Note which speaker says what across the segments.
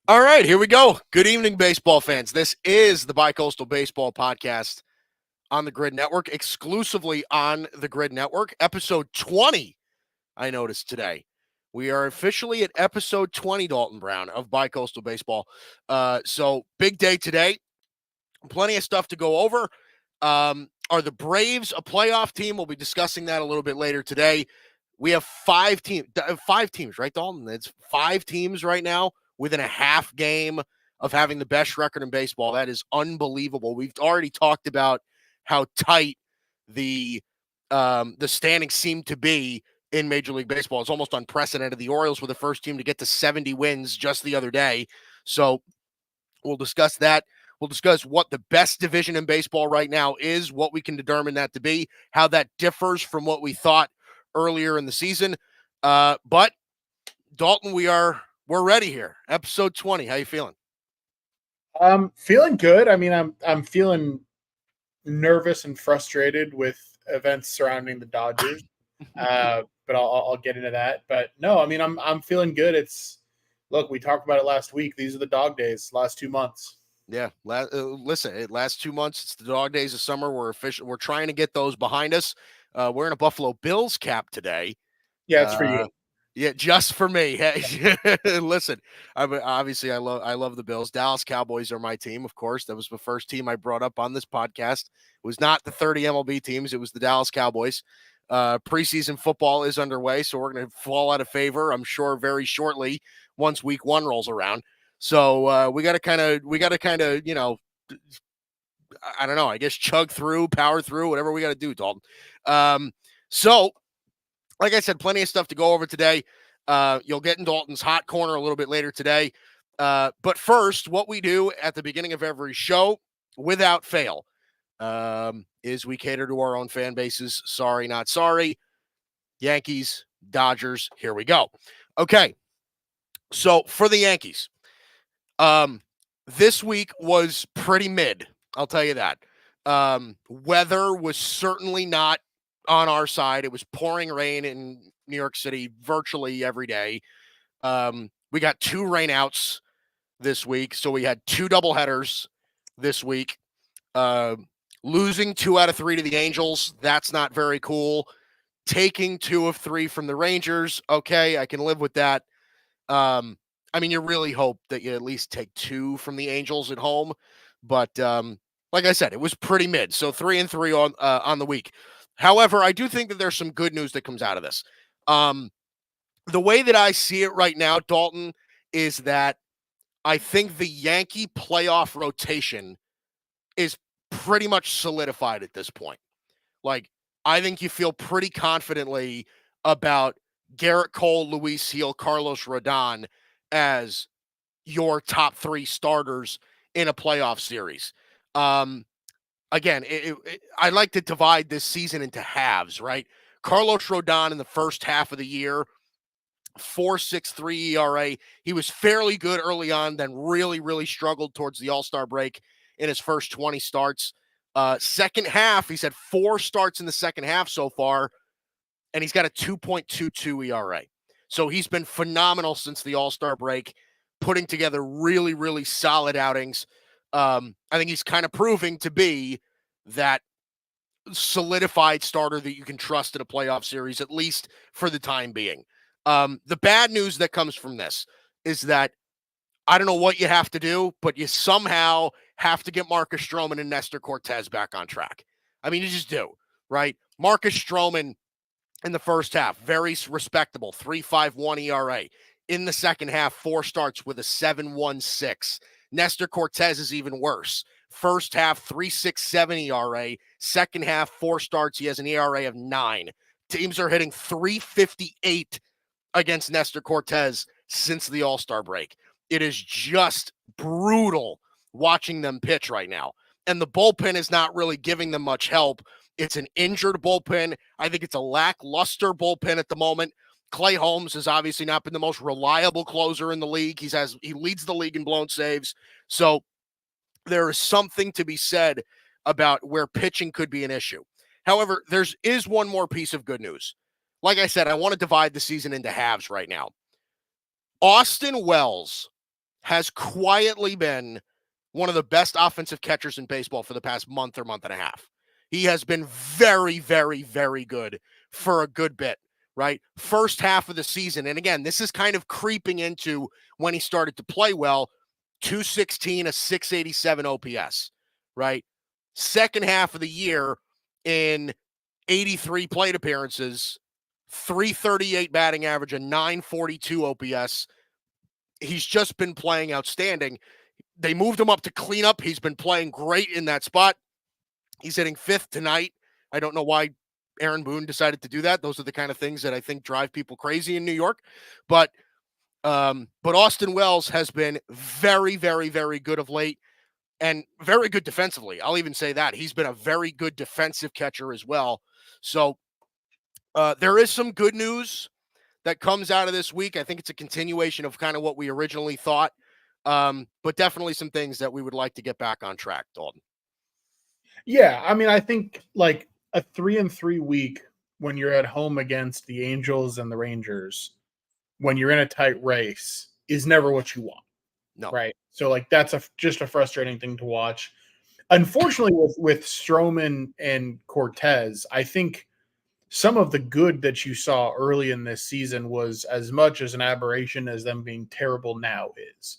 Speaker 1: All right, here we go. Good evening, baseball fans. This is the Bicoastal Baseball Podcast on the Grid Network, exclusively on the Grid Network. Episode 20, I noticed today. We are officially at episode 20, Dalton Brown, of Bicoastal Baseball. So big day today. Plenty of stuff to go over. Are the Braves a playoff team? We'll be discussing that a little bit later today. We have five teams, right, Dalton? It's 5 teams right now within a half game of having the best record in baseball. That is unbelievable. We've already talked about how tight the standings seem to be in Major League Baseball. It's almost unprecedented. The Orioles were the first team to get to 70 wins just the other day. So we'll discuss that. We'll discuss what the best division in baseball right now is, what we can determine that to be, how that differs from what we thought earlier in the season. But Dalton, we're ready here. Episode 20. How you feeling?
Speaker 2: I'm feeling good. I mean, I'm feeling nervous and frustrated with events surrounding the Dodgers. But I'll get into that. But no, I mean, I'm feeling good. Look, we talked about it last week. These are the dog days, last 2 months.
Speaker 1: Yeah. Listen, last 2 months, it's the dog days of summer. We're trying to get those behind us. We're in a Buffalo Bills cap today.
Speaker 2: Yeah, it's for you.
Speaker 1: Yeah, just for me. Hey, listen, I love the Bills. Dallas Cowboys are my team, of course. That was the first team I brought up on this podcast. It was not the 30 MLB teams. It was the Dallas Cowboys. Preseason football is underway, so we're going to fall out of favor, I'm sure, very shortly once week 1 rolls around. So we got to kind of, you know, I don't know, I guess chug through, power through, whatever we got to do, Dalton. So, like I said, plenty of stuff to go over today. You'll get in Dalton's Hot Corner a little bit later today. But first, what we do at the beginning of every show, without fail, is we cater to our own fan bases. Sorry, not sorry. Yankees, Dodgers, here we go. Okay, so for the Yankees, this week was pretty mid, I'll tell you that. Weather was certainly not on our side. It was pouring rain in New York City virtually every day. We got 2 rainouts this week, so we had 2 doubleheaders this week. Losing 2 out of 3 to the Angels, that's not very cool. Taking 2 of 3 from the Rangers, okay, I can live with that. I mean, you really hope that you at least take 2 from the Angels at home, but like I said, it was pretty mid. So 3-3 on the week. However, I do think that there's some good news that comes out of this. The way that I see it right now, Dalton, is that I think the Yankee playoff rotation is pretty much solidified at this point. Like, I think you feel pretty confidently about Garrett Cole, Luis Seal, Carlos Rodon as your top 3 starters in a playoff series. Again, I like to divide this season into halves, right? Carlos Rodon in the first half of the year, 4.63 ERA. He was fairly good early on, then really, really struggled towards the All-Star break in his first 20 starts. Second half, he's had 4 starts in the second half so far, and he's got a 2.22 ERA. So he's been phenomenal since the All-Star break, putting together really, really solid outings. I think he's kind of proving to be that solidified starter that you can trust in a playoff series, at least for the time being. The bad news that comes from this is that I don't know what you have to do, but you somehow have to get Marcus Stroman and Nestor Cortez back on track. I mean, you just do, right? Marcus Stroman in the first half, very respectable, 3.51 ERA. In the second half, 4 starts with a 7.16. Nestor Cortez is even worse. First half, 3.67 ERA. Second half, 4 starts. He has an ERA of 9. Teams are hitting 3.58 against Nestor Cortez since the All-Star break. It is just brutal watching them pitch right now. And the bullpen is not really giving them much help. It's an injured bullpen. I think it's a lackluster bullpen at the moment. Clay Holmes has obviously not been the most reliable closer in the league. He leads the league in blown saves. So there is something to be said about where pitching could be an issue. However, there is one more piece of good news. Like I said, I want to divide the season into halves right now. Austin Wells has quietly been one of the best offensive catchers in baseball for the past month or month and a half. He has been very, very, very good for a good bit, right? First half of the season. And again, this is kind of creeping into when he started to play well. 216, a 687 OPS, right? Second half of the year in 83 plate appearances, 338 batting average, a 942 OPS. He's just been playing outstanding. They moved him up to cleanup. He's been playing great in that spot. He's hitting fifth tonight. I don't know why Aaron Boone decided to do that. Those are the kind of things that I think drive people crazy in New York. But Austin Wells has been very, very, very good of late and very good defensively. I'll even say that. He's been a very good defensive catcher as well. So there is some good news that comes out of this week. I think it's a continuation of kind of what we originally thought. But definitely some things that we would like to get back on track, Dalton.
Speaker 2: Yeah, I mean, I think like a 3-3 week when you're at home against the Angels and the Rangers, when you're in a tight race, is never what you want.
Speaker 1: No.
Speaker 2: Right. So like that's just a frustrating thing to watch. Unfortunately, with Stroman and Cortez, I think some of the good that you saw early in this season was as much as an aberration as them being terrible now is.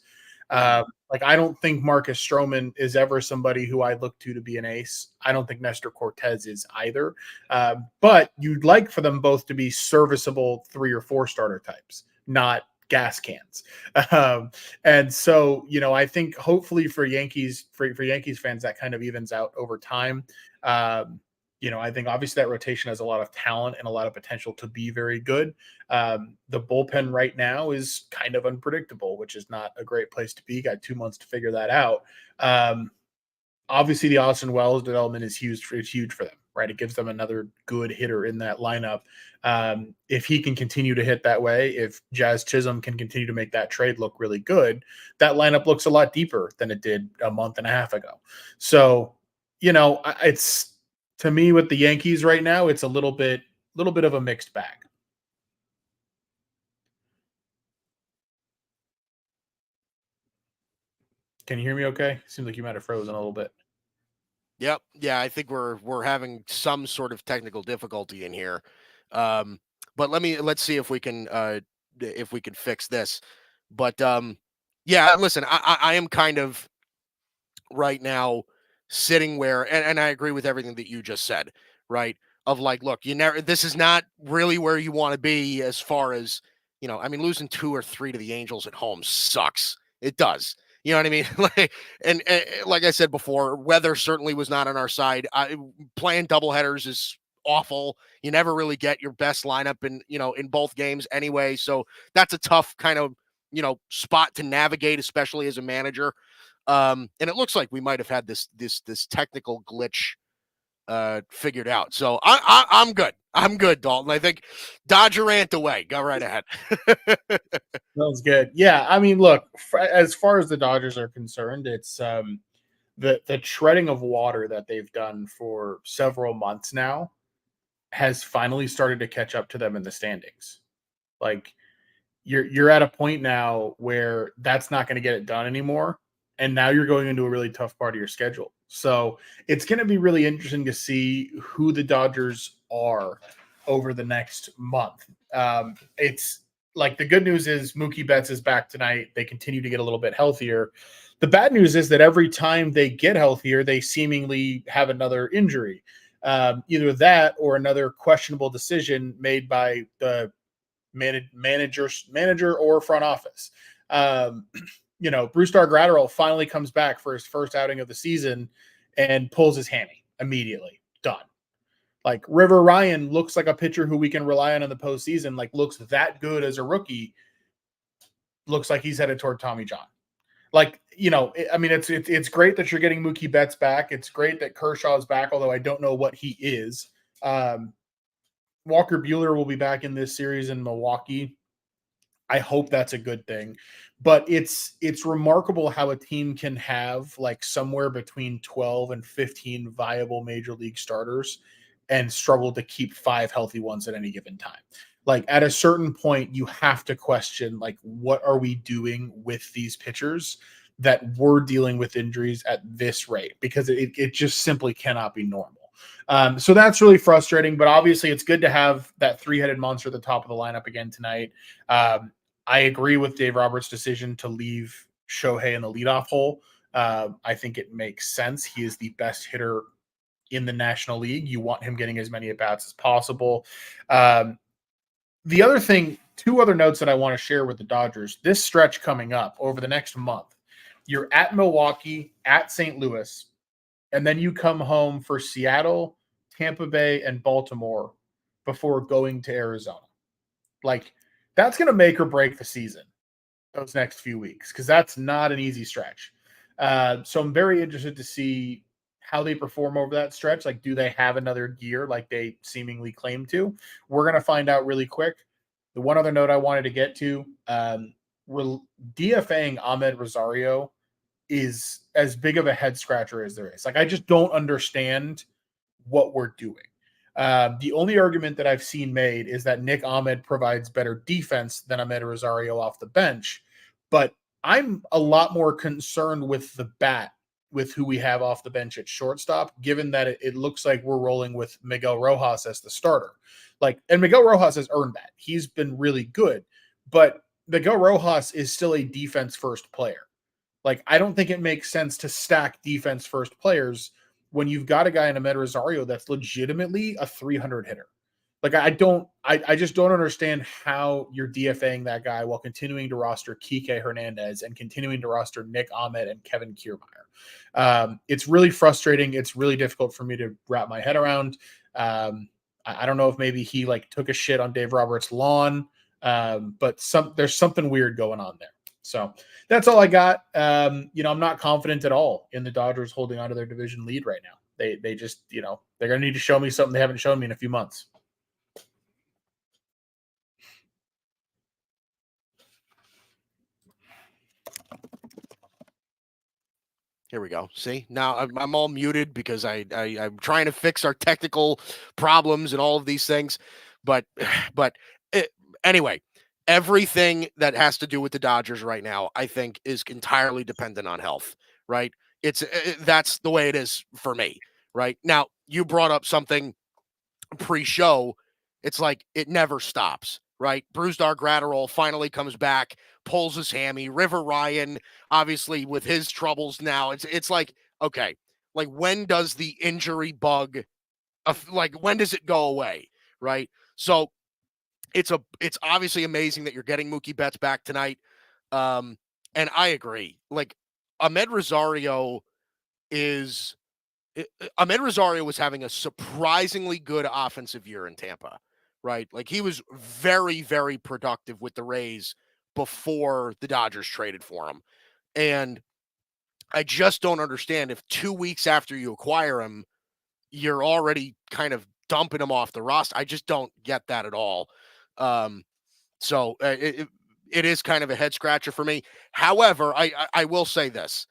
Speaker 2: Like, I don't think Marcus Stroman is ever somebody who I look to be an ace. I don't think Nestor Cortez is either. But you'd like for them both to be serviceable 3 or 4 starter types, not gas cans. And so, you know, I think hopefully for Yankees fans, that kind of evens out over time. You know, I think obviously that rotation has a lot of talent and a lot of potential to be very good. The bullpen right now is kind of unpredictable, which is not a great place to be. Got 2 months to figure that out. Obviously, the Austin Wells development is huge for them, right? It gives them another good hitter in that lineup. If he can continue to hit that way, if Jazz Chisholm can continue to make that trade look really good, that lineup looks a lot deeper than it did a month and a half ago. So, you know, it's, to me, with the Yankees right now, it's a little bit of a mixed bag. Can you hear me okay? Seems like you might have frozen a little bit.
Speaker 1: Yep. Yeah, I think we're having some sort of technical difficulty in here. But let's see if we can fix this. But yeah, listen, I am kind of right now sitting where, and I agree with everything that you just said, right? Of like, look, this is not really where you want to be as far as, you know, I mean, losing 2 or 3 to the Angels at home sucks. It does. You know what I mean? and like I said before, weather certainly was not on our side. Playing doubleheaders is awful. You never really get your best lineup in both games anyway. So that's a tough kind of, spot to navigate, especially as a manager. And it looks like we might have had this technical glitch figured out. So I'm good. I'm good, Dalton. I think Dodger rant away. Go right ahead.
Speaker 2: Sounds good. Yeah, I mean, look, as far as the Dodgers are concerned, it's the treading of water that they've done for several months now has finally started to catch up to them in the standings. Like, you're at a point now where that's not going to get it done anymore, and now you're going into a really tough part of your schedule. So it's going to be really interesting to see who the Dodgers are over the next month. It's like, the good news is Mookie Betts is back tonight. They continue to get a little bit healthier. The bad news is that every time they get healthier, they seemingly have another injury. Either that or another questionable decision made by the manager or front office. Brusdar Graterol finally comes back for his first outing of the season and pulls his hammy immediately. Done. Like, River Ryan looks like a pitcher who we can rely on in the postseason. Like, looks that good as a rookie. Looks like he's headed toward Tommy John. Like, I mean, it's great that you're getting Mookie Betts back. It's great that Kershaw is back, although I don't know what he is. Walker Buehler will be back in this series in Milwaukee. I hope that's a good thing. But it's remarkable how a team can have like somewhere between 12 and 15 viable major league starters and struggle to keep 5 healthy ones at any given time. Like at a certain point, you have to question, like, what are we doing with these pitchers that we're dealing with injuries at this rate? Because it just simply cannot be normal. So that's really frustrating, but obviously it's good to have that three-headed monster at the top of the lineup again tonight. I agree with Dave Roberts' decision to leave Shohei in the leadoff hole. I think it makes sense. He is the best hitter in the National League. You want him getting as many at-bats as possible. The other thing, two other notes that I want to share with the Dodgers, this stretch coming up over the next month, you're at Milwaukee, at St. Louis, and then you come home for Seattle, Tampa Bay, and Baltimore before going to Arizona. Like, that's going to make or break the season, those next few weeks, because that's not an easy stretch. So I'm very interested to see how they perform over that stretch. Like, do they have another gear like they seemingly claim to? We're going to find out really quick. The one other note I wanted to get to, DFAing Ahmed Rosario is as big of a head scratcher as there is. Like, I just don't understand what we're doing. The only argument that I've seen made is that Nick Ahmed provides better defense than Ahmed Rosario off the bench, but I'm a lot more concerned with the bat with who we have off the bench at shortstop, given that it looks like we're rolling with Miguel Rojas as the starter. Like, and Miguel Rojas has earned that. He's been really good, but Miguel Rojas is still a defense first player. Like, I don't think it makes sense to stack defense first players when you've got a guy in Ahmed Rosario that's legitimately a 300 hitter. Like, I just don't understand how you're DFAing that guy while continuing to roster Kike Hernandez and continuing to roster Nick Ahmed and Kevin Kiermaier. It's really frustrating. It's really difficult for me to wrap my head around. I don't know if maybe he like took a shit on Dave Roberts' lawn, but there's something weird going on there. So that's all I got. I'm not confident at all in the Dodgers holding onto their division lead right now. They just, they're going to need to show me something they haven't shown me in a few months.
Speaker 1: Here we go. See, now I'm all muted because I'm trying to fix our technical problems and all of these things. But anyway, everything that has to do with the Dodgers right now, I think, is entirely dependent on health, right? That's the way it is for me, right? Now, you brought up something pre-show. It's like it never stops, right? Brusdar Graterol finally comes back, pulls his hammy. River Ryan, obviously, with his troubles now, it's like, okay, like when does the injury bug, like when does it go away, right? So it's obviously amazing that you're getting Mookie Betts back tonight, and I agree. Like Ahmed Rosario is. Ahmed Rosario was having a surprisingly good offensive year in Tampa, right? Like he was very, very productive with the Rays before the Dodgers traded for him. And I just don't understand if 2 weeks after you acquire him, you're already kind of dumping him off the roster. I just don't get that at all. So it is kind of a head scratcher for me. However, I will say this.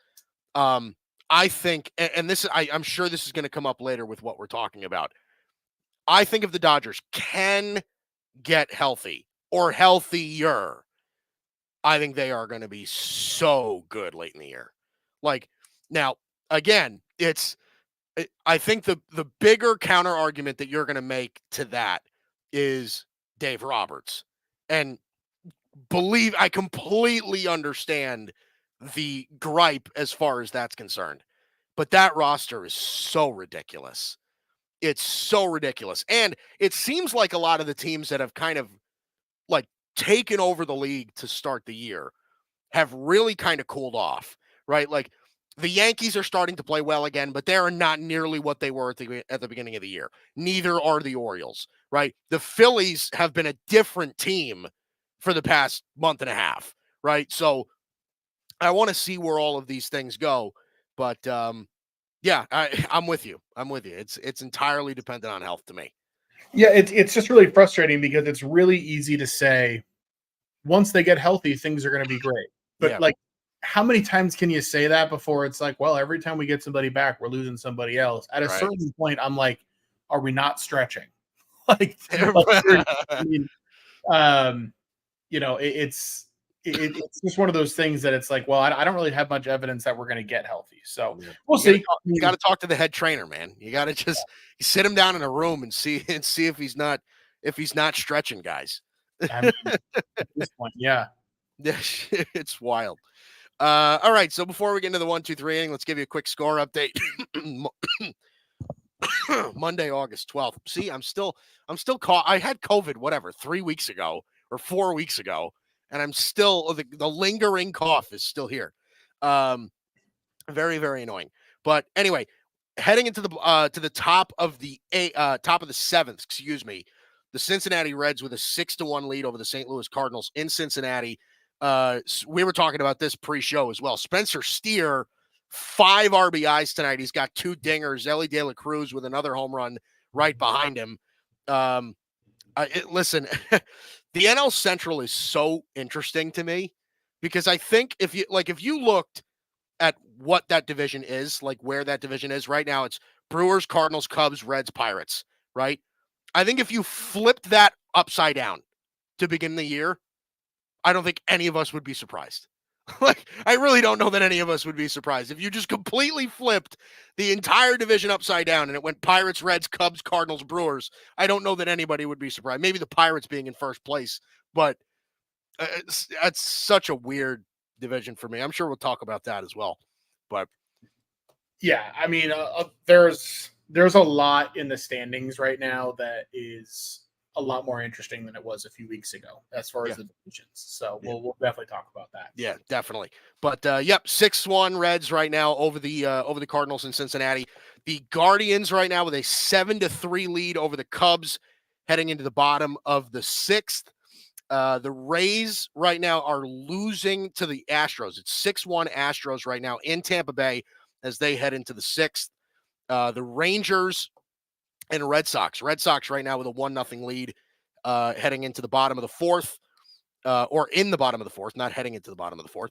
Speaker 1: I think, and this, I'm sure this is going to come up later with what we're talking about. I think if the Dodgers can get healthy or healthier, I think they are going to be so good late in the year. Like now, again, I think the bigger counter argument that you're going to make to that is Dave Roberts. And I completely understand the gripe as far as that's concerned. But that roster is so ridiculous. It's so ridiculous. And it seems like a lot of the teams that have kind of like taken over the league to start the year have really kind of cooled off, right? Like the Yankees are starting to play well again, but they are not nearly what they were at the beginning of the year. Neither are the Orioles, right? The Phillies have been a different team for the past month and a half, right? So I want to see where all of these things go, but yeah, I'm with you. It's entirely dependent on health to me.
Speaker 2: Yeah, it's just really frustrating because it's really easy to say once they get healthy, things are going to be great. But like, how many times can you say that before it's like, well, every time we get somebody back, we're losing somebody else. At a certain point, I'm like, are we not stretching? I mean, It's just one of those things that it's like, well, I don't really have much evidence that we're going to get healthy. So
Speaker 1: Yeah.
Speaker 2: we'll see.
Speaker 1: You got to talk to the head trainer, man. You got to just sit him down in a room and see if he's not stretching guys.
Speaker 2: I mean, at this point, yeah.
Speaker 1: It's wild. All right. So before we get into the 1-2-3 inning, let's give you a quick score update. Monday, August 12th. See, I'm still caught. I had COVID, 3 weeks ago or 4 weeks ago, and I'm still the lingering cough is still here. Very, very annoying. But anyway, heading into the top of the seventh, the Cincinnati Reds with a 6-1 lead over the St. Louis Cardinals in Cincinnati. We were talking about this pre-show as well. Spencer Steer, 5 RBIs tonight. He's got 2 dingers. Ellie De La Cruz with another home run right behind him. Listen, the NL Central is so interesting to me because I think if you looked at what that division is, like where that division is right now, it's Brewers, Cardinals, Cubs, Reds, Pirates, right? I think if you flipped that upside down to begin the year, I don't think any of us would be surprised. I really don't know that any of us would be surprised. If you just completely flipped the entire division upside down and it went Pirates, Reds, Cubs, Cardinals, Brewers, I don't know that anybody would be surprised. Maybe the Pirates being in first place, but that's such a weird division for me. I'm sure we'll talk about that as well. But
Speaker 2: yeah, I mean, there's a lot in the standings right now that is a lot more interesting than it was a few weeks ago as far as the divisions. So we'll definitely talk about that.
Speaker 1: Yeah, definitely. But 6-1 Reds right now over the Cardinals in Cincinnati. The Guardians right now with a 7-3 lead over the Cubs heading into the bottom of the 6th. The Rays right now are losing to the Astros. It's 6-1 Astros right now in Tampa Bay as they head into the 6th. The Rangers and Red Sox. Red Sox right now with a 1-0 lead heading into the bottom of the 4th. Or in the bottom of the 4th, not heading into the bottom of the 4th.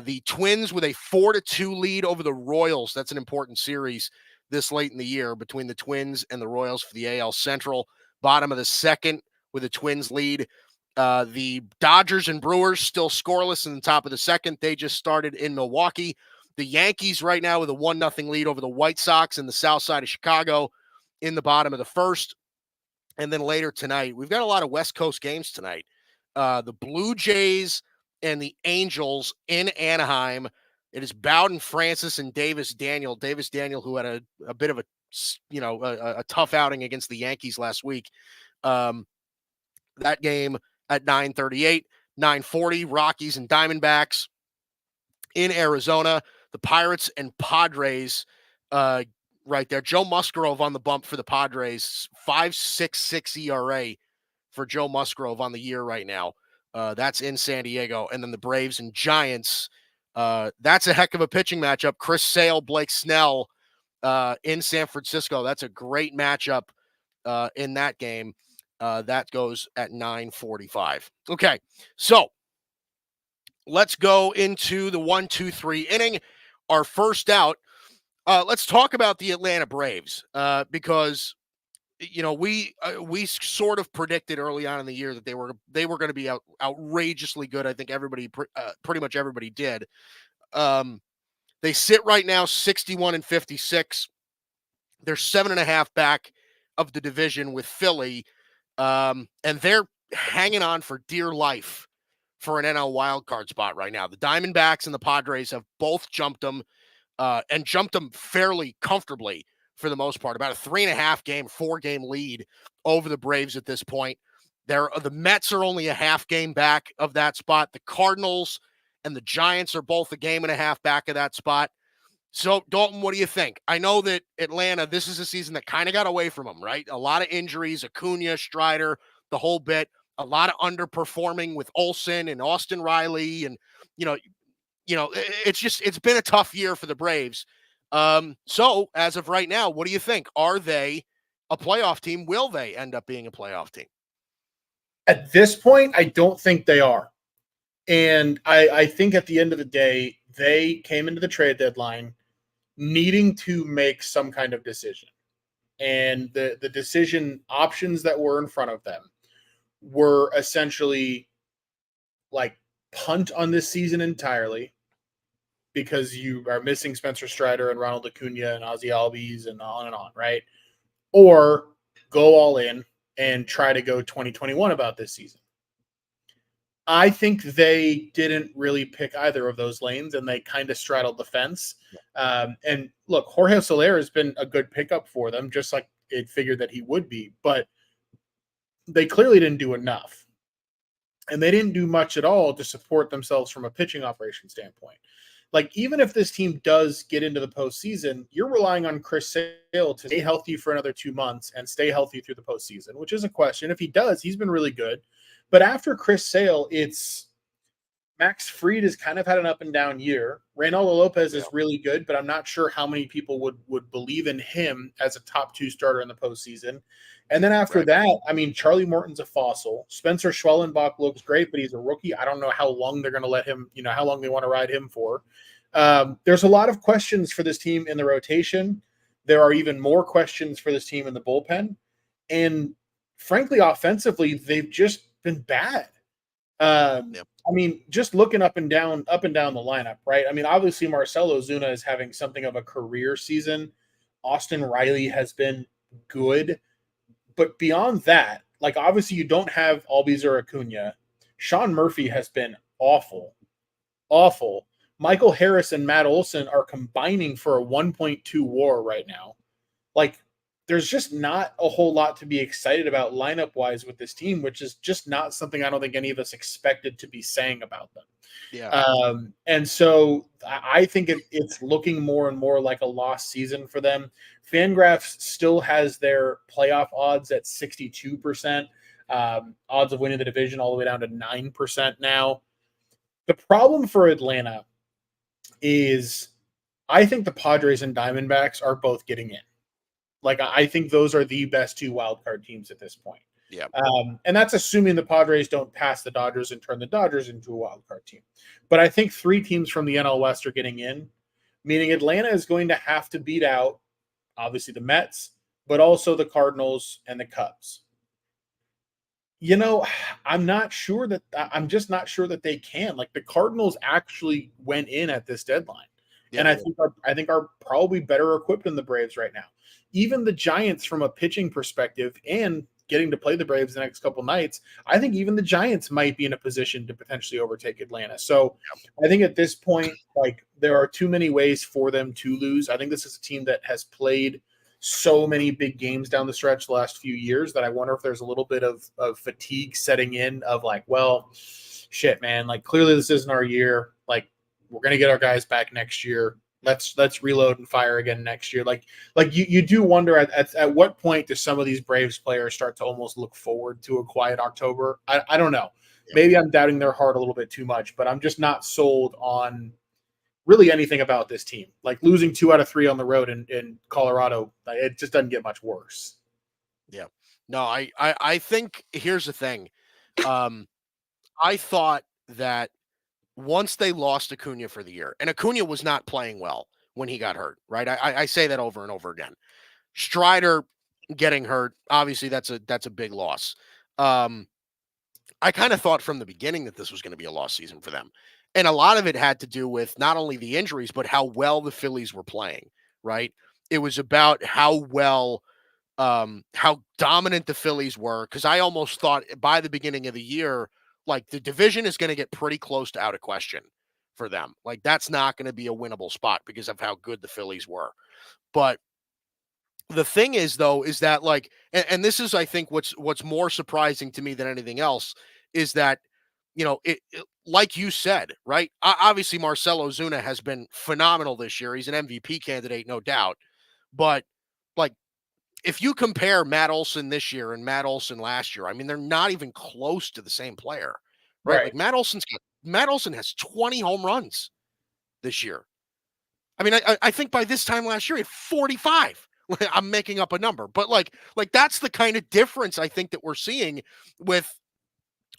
Speaker 1: The Twins with a 4-2 lead over the Royals. That's an important series this late in the year between the Twins and the Royals for the AL Central. Bottom of the 2nd with a Twins lead. The Dodgers and Brewers still scoreless in the top of the 2nd. They just started in Milwaukee. The Yankees right now with a 1-0 lead over the White Sox in the south side of Chicago in the bottom of the 1st. And then later tonight, we've got a lot of West Coast games tonight. The Blue Jays and the Angels in Anaheim. It is Bowden Francis and Davis Daniel. Davis Daniel, who had a bit of a tough outing against the Yankees last week. That game at 9:38, 9:40, Rockies and Diamondbacks in Arizona. The Pirates and Padres right there. Joe Musgrove on the bump for the Padres, 5.66 ERA for Joe Musgrove on the year right now. That's in San Diego. And then the Braves and Giants. That's a heck of a pitching matchup. Chris Sale, Blake Snell in San Francisco. That's a great matchup in that game. That goes at 9:45. Okay, so let's go into the 1-2-3 inning. Our first out. Let's talk about the Atlanta Braves because we sort of predicted early on in the year that they were going to be outrageously good. I think pretty much everybody did. They sit right now 61-56. They're 7.5 back of the division with Philly, and they're hanging on for dear life for an NL wildcard spot right now. The Diamondbacks and the Padres have both jumped them. And jumped them fairly comfortably for the most part, about a 4-game lead over the Braves at this point. The Mets are only a half game back of that spot. The Cardinals and the Giants are both a game and a half back of that spot. So, Dalton, what do you think? I know that Atlanta, this is a season that kind of got away from them, right? A lot of injuries, Acuna, Strider, the whole bit, a lot of underperforming with Olsen and Austin Riley and, it's been a tough year for the Braves. So as of right now, what do you think? Are they a playoff team? Will they end up being a playoff team?
Speaker 2: At this point, I don't think they are. And I think at the end of the day, they came into the trade deadline needing to make some kind of decision. And the decision options that were in front of them were essentially like punt on this season entirely because you are missing Spencer Strider and Ronald Acuna and Ozzy Albies and on, right? Or go all in and try to go 2021 about this season. I think they didn't really pick either of those lanes, and they kind of straddled the fence. And look, Jorge Soler has been a good pickup for them, just like it figured that he would be, but they clearly didn't do enough. And they didn't do much at all to support themselves from a pitching operation standpoint. Like, even if this team does get into the postseason, you're relying on Chris Sale to stay healthy for another 2 months and stay healthy through the postseason, which is a question. If he does, he's been really good. But after Chris Sale, it's Max Fried has kind of had an up and down year. Reynaldo Lopez is really good, but I'm not sure how many people would believe in him as a top 2 starter in the postseason. And then after that, I mean, Charlie Morton's a fossil. Spencer Schwellenbach looks great, but he's a rookie. I don't know how long they're going to let him, how long they want to ride him for. There's a lot of questions for this team in the rotation. There are even more questions for this team in the bullpen. And frankly, offensively, they've just been bad. I mean, just looking up and down the lineup, right? I mean, obviously Marcell Ozuna is having something of a career season. Austin Riley has been good. But beyond that, like, obviously you don't have Albies or Acuna. Sean Murphy has been awful. Awful. Michael Harris and Matt Olson are combining for a 1.2 WAR right now. Like, there's just not a whole lot to be excited about lineup-wise with this team, which is just not something I don't think any of us expected to be saying about them.
Speaker 1: Yeah.
Speaker 2: And so I think it's looking more and more like a lost season for them. Fangraphs still has their playoff odds at 62%, odds of winning the division all the way down to 9% now. The problem for Atlanta is I think the Padres and Diamondbacks are both getting in. Like, I think those are the best 2 wildcard teams at this point.
Speaker 1: Yeah.
Speaker 2: And that's assuming the Padres don't pass the Dodgers and turn the Dodgers into a wildcard team. But I think 3 teams from the NL West are getting in, meaning Atlanta is going to have to beat out, obviously, the Mets, but also the Cardinals and the Cubs. I'm just not sure that they can. Like, the Cardinals actually went in at this deadline. And I think are probably better equipped than the Braves right now. Even the Giants, from a pitching perspective and getting to play the Braves the next couple nights, I think even the Giants might be in a position to potentially overtake Atlanta. So I think at this point, like, there are too many ways for them to lose. I think this is a team that has played so many big games down the stretch the last few years that I wonder if there's a little bit of fatigue setting in of like, well, shit, man, like, clearly this isn't our year. Like, we're going to get our guys back next year. Let's reload and fire again next year. Like you do wonder at what point do some of these Braves players start to almost look forward to a quiet October? I don't know. Yeah. Maybe I'm doubting their heart a little bit too much, but I'm just not sold on really anything about this team. Like, losing 2 out of 3 on the road in Colorado, it just doesn't get much worse.
Speaker 1: Yeah. No, I think here's the thing. I thought that once they lost Acuna for the year, and Acuna was not playing well when he got hurt, right? I say that over and over again. Strider getting hurt, obviously that's a big loss. I kind of thought from the beginning that this was going to be a lost season for them. And a lot of it had to do with not only the injuries, but how well the Phillies were playing, right? It was about how dominant the Phillies were. Cause I almost thought by the beginning of the year, like, the division is going to get pretty close to out of question for them. Like, that's not going to be a winnable spot because of how good the Phillies were. But the thing is, though, is that, like, and this is, I think, what's more surprising to me than anything else is that, like you said, right? Obviously, Marcell Ozuna has been phenomenal this year. He's an MVP candidate, no doubt. But, like, if you compare Matt Olson this year and Matt Olson last year, I mean, they're not even close to the same player, right? Like, Matt Olson has 20 home runs this year. I mean, I think by this time last year, he had 45. I'm making up a number, but like that's the kind of difference I think that we're seeing with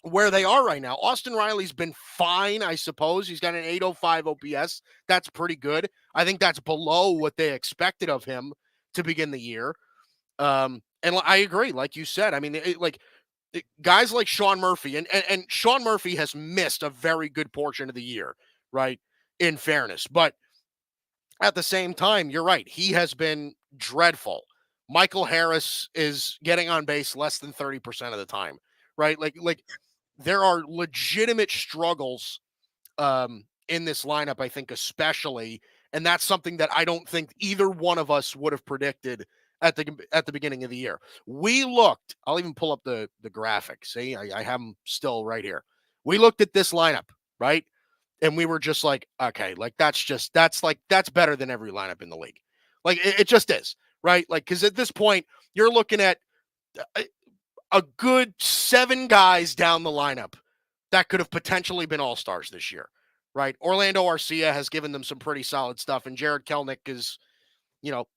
Speaker 1: where they are right now. Austin Riley's been fine, I suppose. He's got an 805 OPS. That's pretty good. I think that's below what they expected of him to begin the year. And I agree, like you said. I mean, guys like Sean Murphy, and Sean Murphy has missed a very good portion of the year, right? In fairness, but at the same time, you're right. He has been dreadful. Michael Harris is getting on base less than 30% of the time, right? Like there are legitimate struggles in this lineup, I think, especially, and that's something that I don't think either one of us would have predicted at the beginning of the year. We looked. I'll even pull up the graphic. See, I have them still right here. We looked at this lineup, right, and we were just like, okay, like that's better than every lineup in the league. Like it just is, right? Like because at this point you're looking at a good 7 guys down the lineup that could have potentially been all-stars this year, right? Orlando Arcia has given them some pretty solid stuff, and Jared Kelnick is,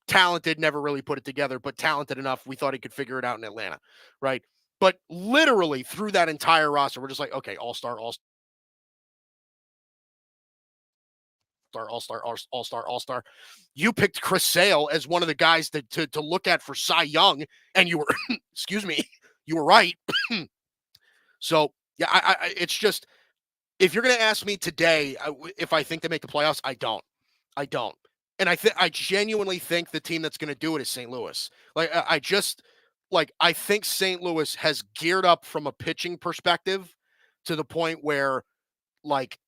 Speaker 1: talented, never really put it together, but talented enough. We thought he could figure it out in Atlanta, right? But literally through that entire roster, we're just like, okay, all-star, all-star, all-star, all-star, all-star. You picked Chris Sale as one of the guys to look at for Cy Young, and you were, excuse me, you were right. So, yeah, it's just, if you're going to ask me today if I think they make the playoffs, I don't. And I genuinely think the team that's going to do it is St. Louis. Like, I think St. Louis has geared up from a pitching perspective to the point where, like,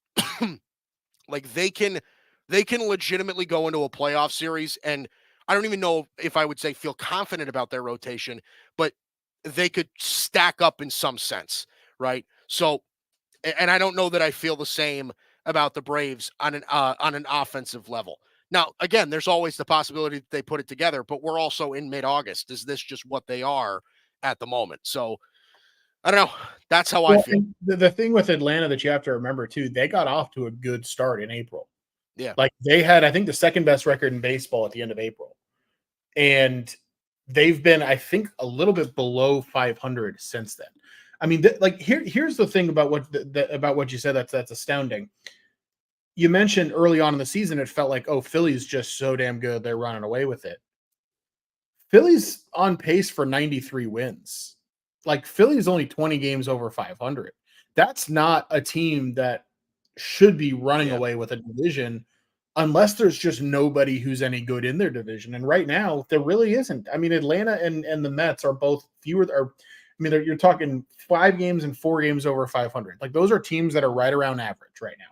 Speaker 1: like they can legitimately go into a playoff series, and I don't even know if I would say feel confident about their rotation, but they could stack up in some sense, right? So, and I don't know that I feel the same about the Braves on an offensive level. Now, again, there's always the possibility that they put it together, but we're also in mid-August. Is this just what they are at the moment? So, I don't know. That's how I feel.
Speaker 2: The thing with Atlanta that you have to remember too, they got off to a good start in April.
Speaker 1: Yeah.
Speaker 2: Like they had, I think, the second best record in baseball at the end of April. And they've been, I think, a little bit below 500 since then. I mean, here's the thing about what you said that's astounding. You mentioned early on in the season, it felt like, oh, Philly's just so damn good, they're running away with it. Philly's on pace for 93 wins. Like Philly's only 20 games over 500. That's not a team that should be running away with a division unless there's just nobody who's any good in their division. And right now, there really isn't. I mean, Atlanta and the Mets are both you're talking 5 games and 4 games over 500. Like those are teams that are right around average right now.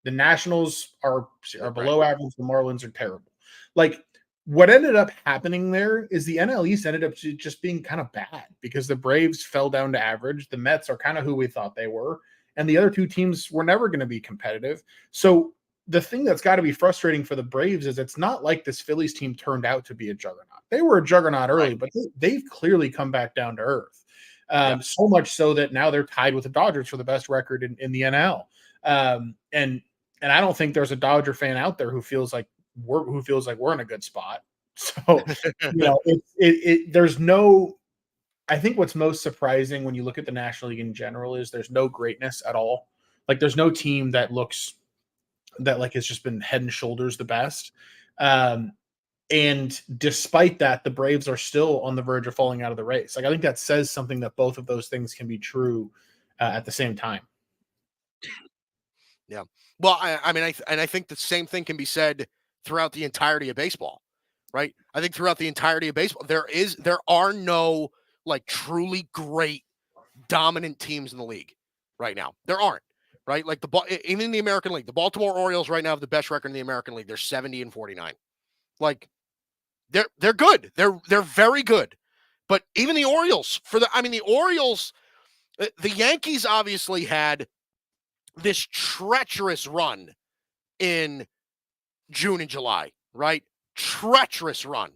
Speaker 2: The Nationals are below average. The Marlins are terrible. Like what ended up happening there is the NL East ended up just being kind of bad because the Braves fell down to average. The Mets are kind of who we thought they were. And the other 2 teams were never going to be competitive. So the thing that's got to be frustrating for the Braves is it's not like this Phillies team turned out to be a juggernaut. They were a juggernaut early, but they've clearly come back down to earth. So much so that now they're tied with the Dodgers for the best record in the NL. And I don't think there's a Dodger fan out there who feels like we're in a good spot. So, there's no. I think what's most surprising when you look at the National League in general is there's no greatness at all. Like there's no team that looks that like has just been head and shoulders the best. And despite that, the Braves are still on the verge of falling out of the race. Like I think that says something that both of those things can be true at the same time.
Speaker 1: Yeah. Well, I think the same thing can be said throughout the entirety of baseball, right? I think throughout the entirety of baseball, there are no like truly great dominant teams in the league right now. There aren't, right? Like even in the American League, the Baltimore Orioles right now have the best record in the American League. They're 70-49. Like they're good. They're very good. But even the Orioles the Orioles, the Yankees obviously had this treacherous run in June and July, right? Treacherous run.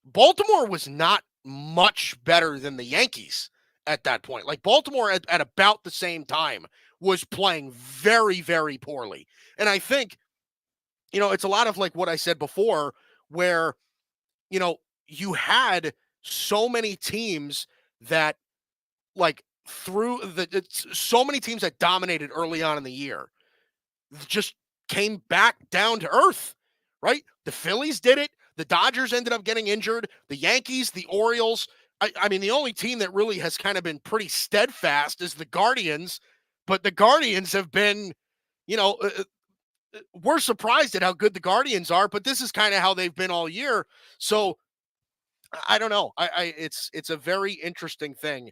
Speaker 1: Baltimore was not much better than the Yankees at that point. Like Baltimore at about the same time was playing very, very poorly. And I think, it's a lot of like what I said before, where, you had so many teams that like so many teams that dominated early on in the year just came back down to earth, right? The Phillies did it. The Dodgers ended up getting injured. The Yankees, the Orioles, I mean, the only team that really has kind of been pretty steadfast is the Guardians, but the Guardians have been, you know, we're surprised at how good the Guardians are, but this is kind of how they've been all year. So I don't know. It's a very interesting thing.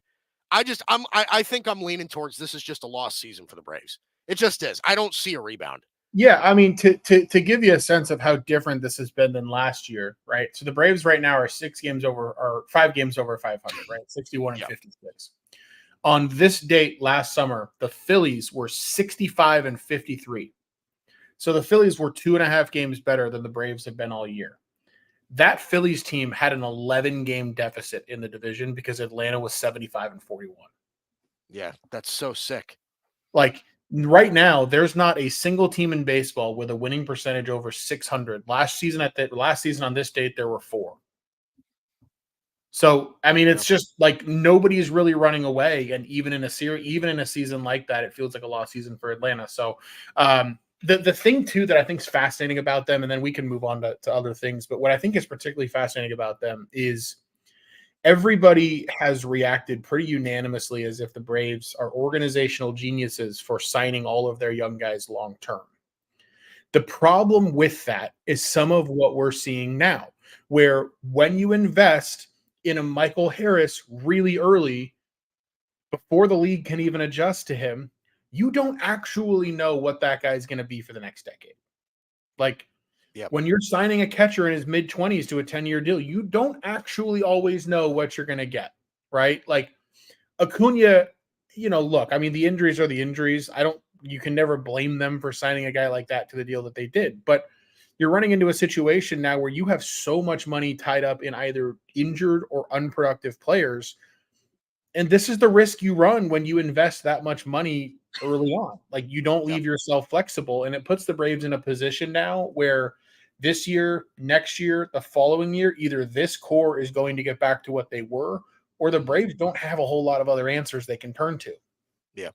Speaker 1: I think I'm leaning towards this is just a lost season for the Braves. It just is. I don't see a rebound.
Speaker 2: Yeah, I mean, to give you a sense of how different this has been than last year, right? So the Braves right now are 5 games over 500, right? 61 and 56. On this date last summer, the Phillies were 65 and 53. So the Phillies were 2.5 games better than the Braves have been all year. That Phillies team had an 11-game deficit in the division because Atlanta was 75 and 41.
Speaker 1: Yeah, that's so sick.
Speaker 2: Like right now, there's not a single team in baseball with a winning percentage over 600. Last season on this date, there were 4. So, I mean, it's just like nobody's really running away. And even in a season like that, it feels like a lost season for Atlanta. So, the thing too that I think is fascinating about them, and then we can move on to other things, but what I think is particularly fascinating about them is everybody has reacted pretty unanimously as if the Braves are organizational geniuses for signing all of their young guys long term. The problem with that is some of what we're seeing now, where when you invest in a Michael Harris really early, before the league can even adjust to him, you don't actually know what that guy's going to be for the next decade. Like, when you're signing a catcher in his mid-20s to a 10-year deal, you don't actually always know what you're going to get, right? Like, Acuna, look, I mean, the injuries are the injuries. You can never blame them for signing a guy like that to the deal that they did. But you're running into a situation now where you have so much money tied up in either injured or unproductive players. And this is the risk you run when you invest that much money early on. Like, you don't leave yourself flexible. And it puts the Braves in a position now where this year, next year, the following year, either this core is going to get back to what they were, or the Braves don't have a whole lot of other answers they can turn to.
Speaker 1: Yeah.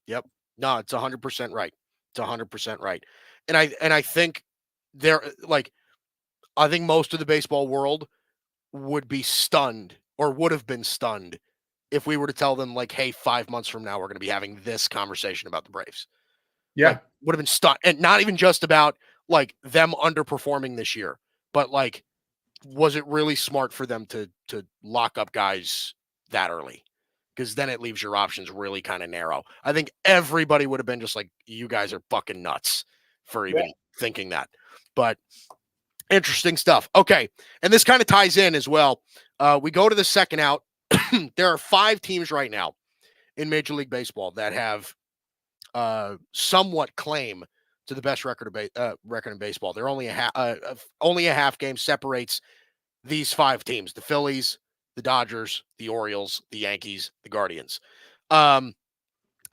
Speaker 1: Yep. No, it's 100% right. It's 100% right. And I think I think most of the baseball world would be stunned or would have been stunned if we were to tell them, like, hey, 5 months from now, we're going to be having this conversation about the Braves.
Speaker 2: Yeah.
Speaker 1: Like, would have been stunned. And not even just about like them underperforming this year, but like, was it really smart for them to lock up guys that early? Because then it leaves your options really kind of narrow. I think everybody would have been just like, you guys are fucking nuts for even thinking that. But interesting stuff. Okay. And this kind of ties in as well. We go to the second out. There are 5 teams right now in Major League Baseball that have somewhat claim to the best record in baseball. They're only a half game separates these 5 teams: the Phillies, the Dodgers, the Orioles, the Yankees, the Guardians.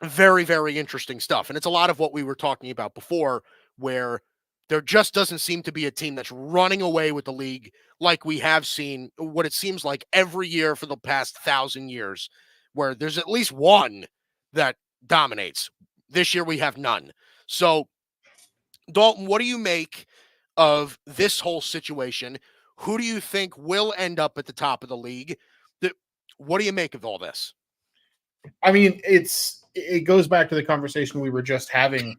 Speaker 1: Very, very interesting stuff. And it's a lot of what we were talking about before, where there just doesn't seem to be a team that's running away with the league like we have seen what it seems like every year for the past 1,000 years, where there's at least one that dominates. This year we have none. So, Dalton, what do you make of this whole situation? Who do you think will end up at the top of the league? What do you make of all this?
Speaker 2: I mean, it goes back to the conversation we were just having.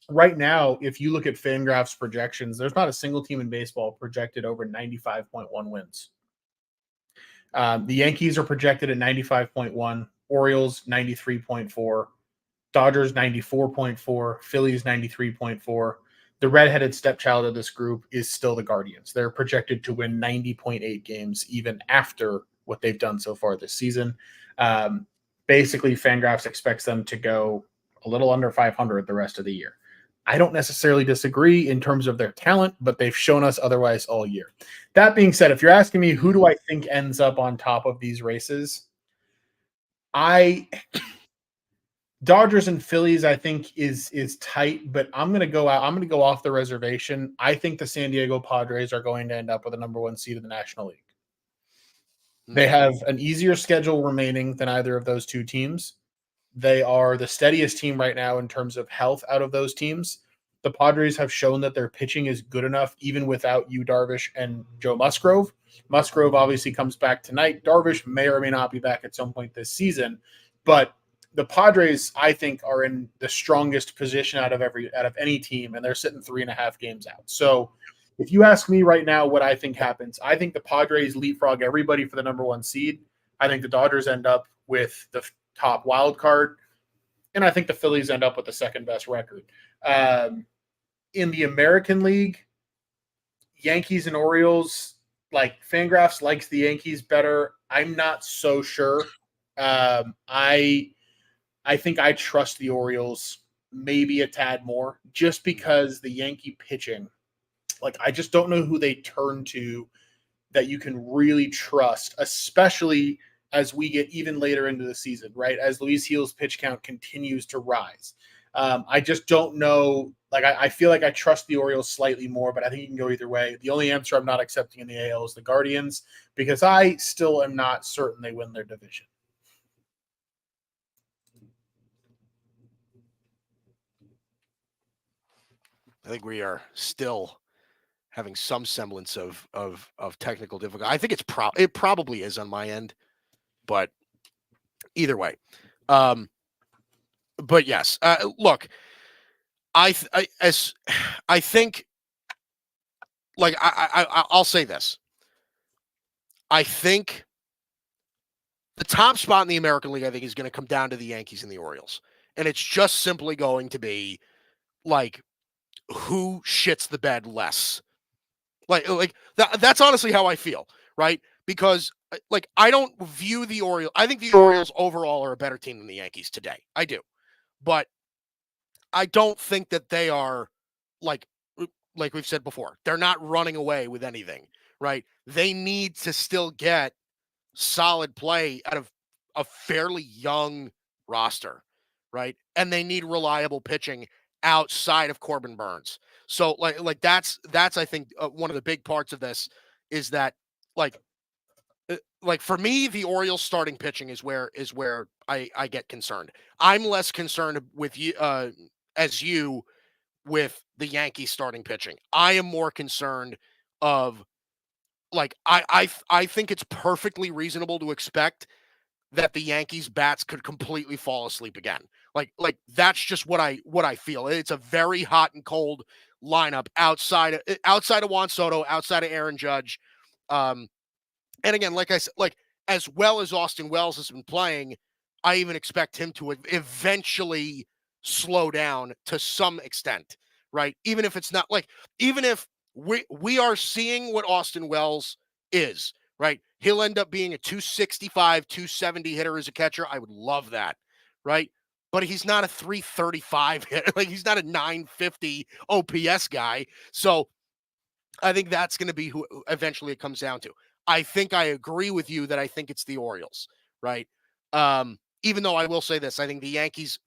Speaker 2: Right now, if you look at Fangraphs projections, there's not a single team in baseball projected over 95.1 wins. The Yankees are projected at 95.1, Orioles 93.4, Dodgers 94.4, Phillies 93.4. The redheaded stepchild of this group is still the Guardians. They're projected to win 90.8 games even after what they've done so far this season. Basically, Fangraphs expects them to go a little under 500 the rest of the year. I don't necessarily disagree in terms of their talent, but they've shown us otherwise all year. That being said, if you're asking me who do I think ends up on top of these races, Dodgers and Phillies, I think is tight, but I'm going to go out. I'm going to go off the reservation. I think the San Diego Padres are going to end up with a number 1 seed in the National League. They have an easier schedule remaining than either of those 2 teams. They are the steadiest team right now in terms of health out of those teams. The Padres have shown that their pitching is good enough, even without Yu Darvish and Joe Musgrove, Musgrove obviously comes back tonight. Darvish may or may not be back at some point this season, but the Padres, I think, are in the strongest position out of any team, and they're sitting 3.5 games out. So if you ask me right now what I think happens, I think the Padres leapfrog everybody for the number 1 seed. I think the Dodgers end up with the top wild card, and I think the Phillies end up with the second best record. In the American League, Yankees and Orioles, like Fangraphs likes the Yankees better. I'm not so sure. I think I trust the Orioles maybe a tad more just because the Yankee pitching, like I just don't know who they turn to that you can really trust, especially as we get even later into the season, right? As Luis Gil's pitch count continues to rise. I just don't know. Like I feel like I trust the Orioles slightly more, but I think you can go either way. The only answer I'm not accepting in the AL is the Guardians because I still am not certain they win their division.
Speaker 1: I think we are still having some semblance of technical difficulty. I think it probably is on my end, but either way. But yes, look, I think, like I'll say this. I think the top spot in the American League, I think, is going to come down to the Yankees and the Orioles, and it's just simply going to be like who shits the bed less. Like that's honestly how I feel, right? Because like I don't view the Orioles. I think the Orioles overall are a better team than the Yankees today. I do, but I don't think that they are like we've said before. They're not running away with anything, right? They need to still get solid play out of a fairly young roster, right? And they need reliable pitching outside of Corbin Burns. So like that's I think one of the big parts of this is that like for me the Orioles starting pitching is where I get concerned. I'm less concerned with you as you with the Yankees starting pitching. I am more concerned of like I think it's perfectly reasonable to expect that the Yankees bats could completely fall asleep again. Like that's just what I feel. It's a very hot and cold lineup outside of Juan Soto, outside of Aaron Judge. And again, like I said, like as well as Austin Wells has been playing, I even expect him to eventually slow down to some extent, right? Even if it's not like, even if we are seeing what Austin Wells is, right? He'll end up being a 265, 270 hitter as a catcher. I would love that, right? But he's not a 335 hitter. Like he's not a 950 OPS guy. So I think that's going to be who eventually it comes down to. I think I agree with you that I think it's the Orioles, right? Even though I will say this, I think the Yankees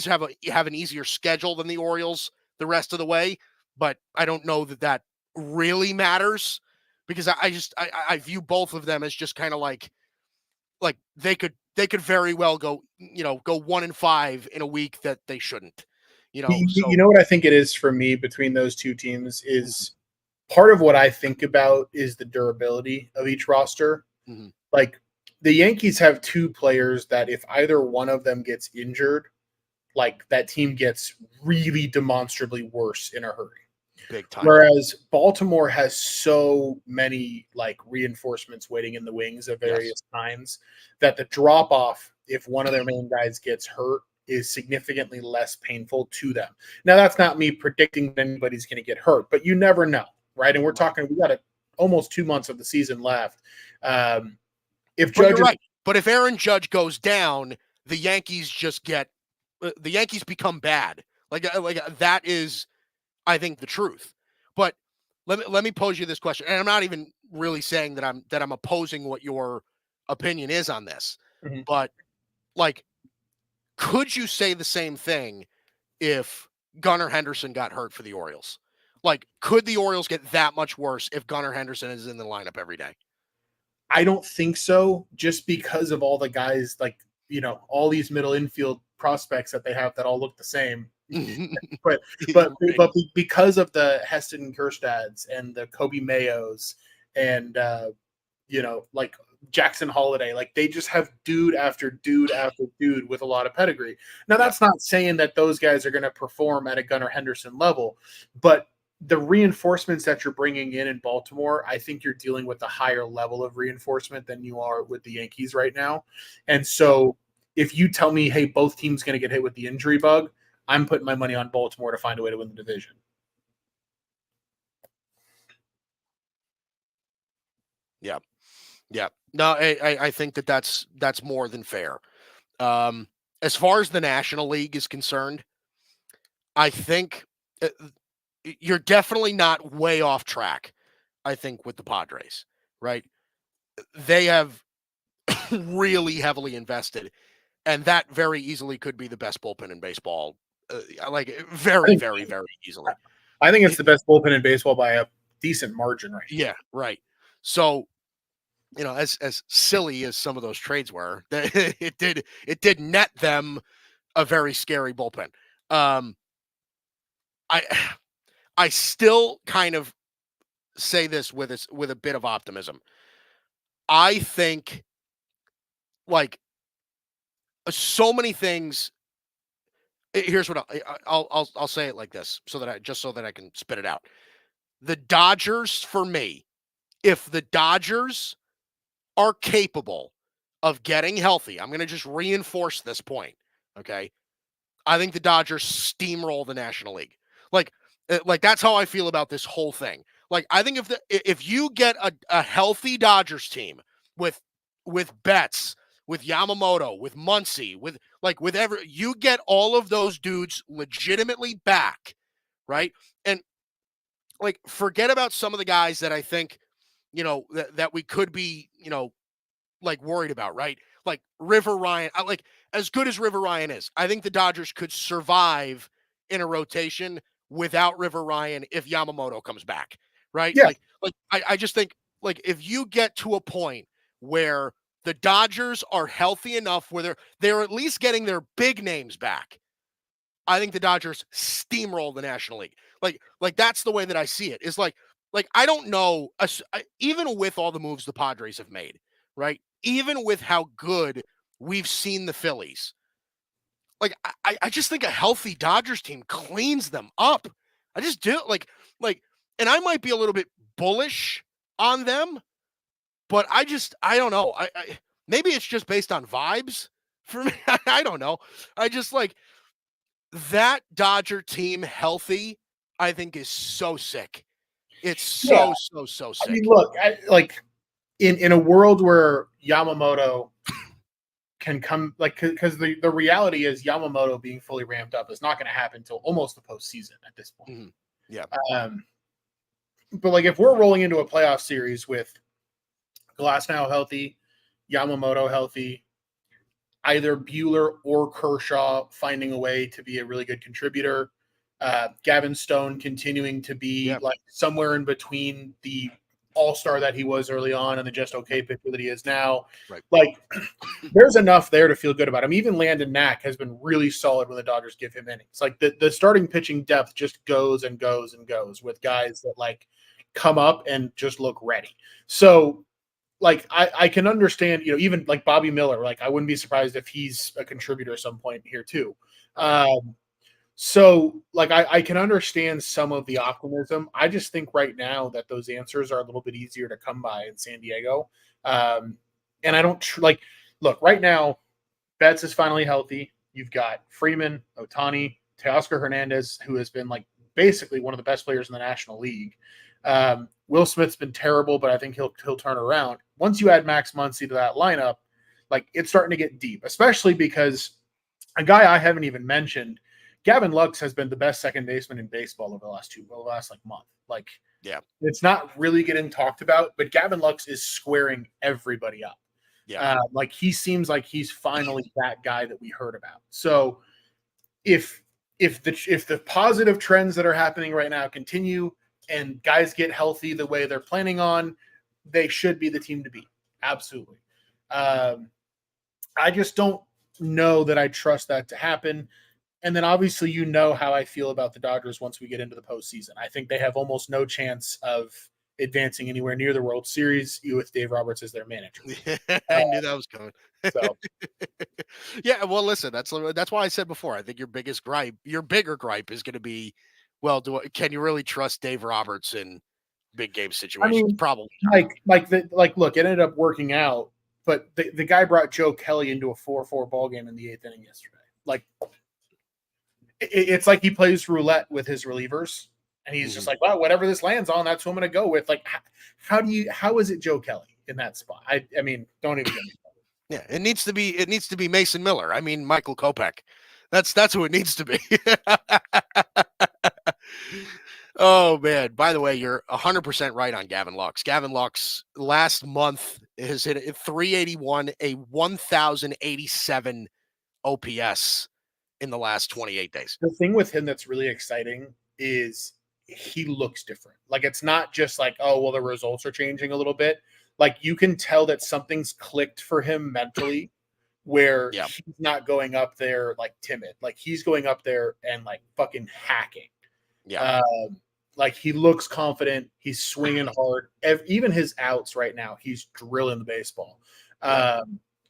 Speaker 1: have an easier schedule than the Orioles the rest of the way, but I don't know that really matters because I view both of them as just kind of like they could very well go 1-5 in a week that they shouldn't, so.
Speaker 2: You know what I think it is for me between those two teams is part of what I think about is the durability of each roster.
Speaker 1: Mm-hmm.
Speaker 2: Like the Yankees have two players that if either one of them gets injured, like that team gets really demonstrably worse in a hurry.
Speaker 1: Big time.
Speaker 2: Whereas Baltimore has so many like reinforcements waiting in the wings at various times that the drop off, if one of their main guys gets hurt, is significantly less painful to them. Now, that's not me predicting that anybody's going to get hurt, but you never know, right? And we're talking, we got almost 2 months of the season left. If Judge,
Speaker 1: right, but if Aaron Judge goes down, the Yankees become bad. Like that is, I think, the truth. But let me pose you this question, and I'm not even really saying that I'm opposing what your opinion is on this, but like, could you say the same thing if Gunnar Henderson got hurt for the Orioles? Like, could the Orioles get that much worse if Gunnar Henderson is in the lineup every day?
Speaker 2: I don't think so, just because of all the guys, like, all these middle infield prospects that they have that all look the same. but because of the Heston Kjerstads and the Kobe Mayos and like Jackson Holiday. Like they just have dude after dude after dude with a lot of pedigree. Now that's not saying that those guys are going to perform at a Gunnar Henderson level, but the reinforcements that you're bringing in Baltimore, I think you're dealing with a higher level of reinforcement than you are with the Yankees right now. And so if you tell me, hey, both teams going to get hit with the injury bug, I'm putting my money on Baltimore to find a way to win the division.
Speaker 1: Yeah. Yeah. No, I think that's more than fair. As far as the National League is concerned, I think you're definitely not way off track, I think, with the Padres, right? They have really heavily invested, and that very easily could be the best bullpen in baseball. Very, very, very easily.
Speaker 2: I think it's the best bullpen in baseball by a decent margin right now.
Speaker 1: Yeah, right. So, as silly as some of those trades were, it did net them a very scary bullpen. I still kind of say this with a bit of optimism. I think so many things. Here's what I'll say it like this so that I can spit it out. The Dodgers, for me, if the Dodgers are capable of getting healthy, I'm going to just reinforce this point. Okay. I think the Dodgers steamroll the National League. Like that's how I feel about this whole thing. Like, I think if you get a healthy Dodgers team with Betts, with Yamamoto, with Muncy, with you get all of those dudes legitimately back, right? And forget about some of the guys that I think, that we could be, worried about, right? Like River Ryan, as good as River Ryan is, I think the Dodgers could survive in a rotation without River Ryan if Yamamoto comes back, right?
Speaker 2: Yeah.
Speaker 1: I just think if you get to a point where the Dodgers are healthy enough where they're at least getting their big names back, I think the Dodgers steamroll the National League. That's the way that I see it. Is I don't know, even with all the moves the Padres have made, right? Even with how good we've seen the Phillies, I just think a healthy Dodgers team cleans them up. I just do and I might be a little bit bullish on them, but I don't know. I maybe it's just based on vibes for me. I don't know. I just that Dodger team healthy, I think is so sick. It's so sick.
Speaker 2: I mean, look, in a world where Yamamoto can come, because the reality is Yamamoto being fully ramped up is not going to happen until almost the postseason at this point.
Speaker 1: Mm-hmm. Yeah.
Speaker 2: But if we're rolling into a playoff series with Glasnow healthy, Yamamoto healthy, either Buehler or Kershaw finding a way to be a really good contributor, Gavin Stone continuing to be somewhere in between the all-star that he was early on and the just okay pitcher that he is now.
Speaker 1: Right.
Speaker 2: There's enough there to feel good about him. Even Landon Knack has been really solid when the Dodgers give him innings. The starting pitching depth just goes and goes and goes with guys that come up and just look ready. So I can understand, even Bobby Miller, I wouldn't be surprised if he's a contributor at some point here too. So I can understand some of the optimism. I just think right now that those answers are a little bit easier to come by in San Diego. And I don't look right now, Betts is finally healthy. You've got Freeman, Ohtani, Teoscar Hernandez, who has been basically one of the best players in the National League. Will Smith's been terrible, but I think he'll turn around. Once you add Max Muncy to that lineup, it's starting to get deep, especially because a guy I haven't even mentioned, Gavin Lux, has been the best second baseman in baseball over the last month. It's not really getting talked about, but Gavin Lux is squaring everybody up.
Speaker 1: Yeah.
Speaker 2: He seems like he's finally that guy that we heard about. So if the positive trends that are happening right now continue and guys get healthy the way they're planning on, they should be the team to beat. Absolutely. I just don't know that I trust that to happen. And then obviously, how I feel about the Dodgers once we get into the postseason. I think they have almost no chance of advancing anywhere near the World Series with Dave Roberts as their manager.
Speaker 1: I knew that was coming.
Speaker 2: So
Speaker 1: Yeah, well, listen, that's why I said before. I think your bigger gripe is going to be, well, can you really trust Dave Roberts in big game
Speaker 2: I
Speaker 1: situations?
Speaker 2: mean,
Speaker 1: Probably
Speaker 2: look, it ended up working out, but the guy brought Joe Kelly into a 4-4 ball game in the 8th inning yesterday. Like, it's like he plays roulette with his relievers, and he's just like, well, whatever this lands on, that's who I'm going to go with. Like, how is it Joe Kelly in that spot? I mean, don't even get me started.
Speaker 1: Yeah, it needs to be Mason Miller. I mean, Michael Kopech. That's who it needs to be. Oh man! By the way, you're 100% right on Gavin Lux. Gavin Lux last month has hit 381, a 1,087 OPS in the last 28 days.
Speaker 2: The thing with him that's really exciting is he looks different. Like, it's not just like, oh, well, the results are changing a little bit. Like, you can tell that something's clicked for him mentally, where he's not going up there like timid. Like, he's going up there and like fucking hacking.
Speaker 1: Yeah.
Speaker 2: Like, he looks confident. He's swinging hard. Even his outs right now, he's drilling the baseball.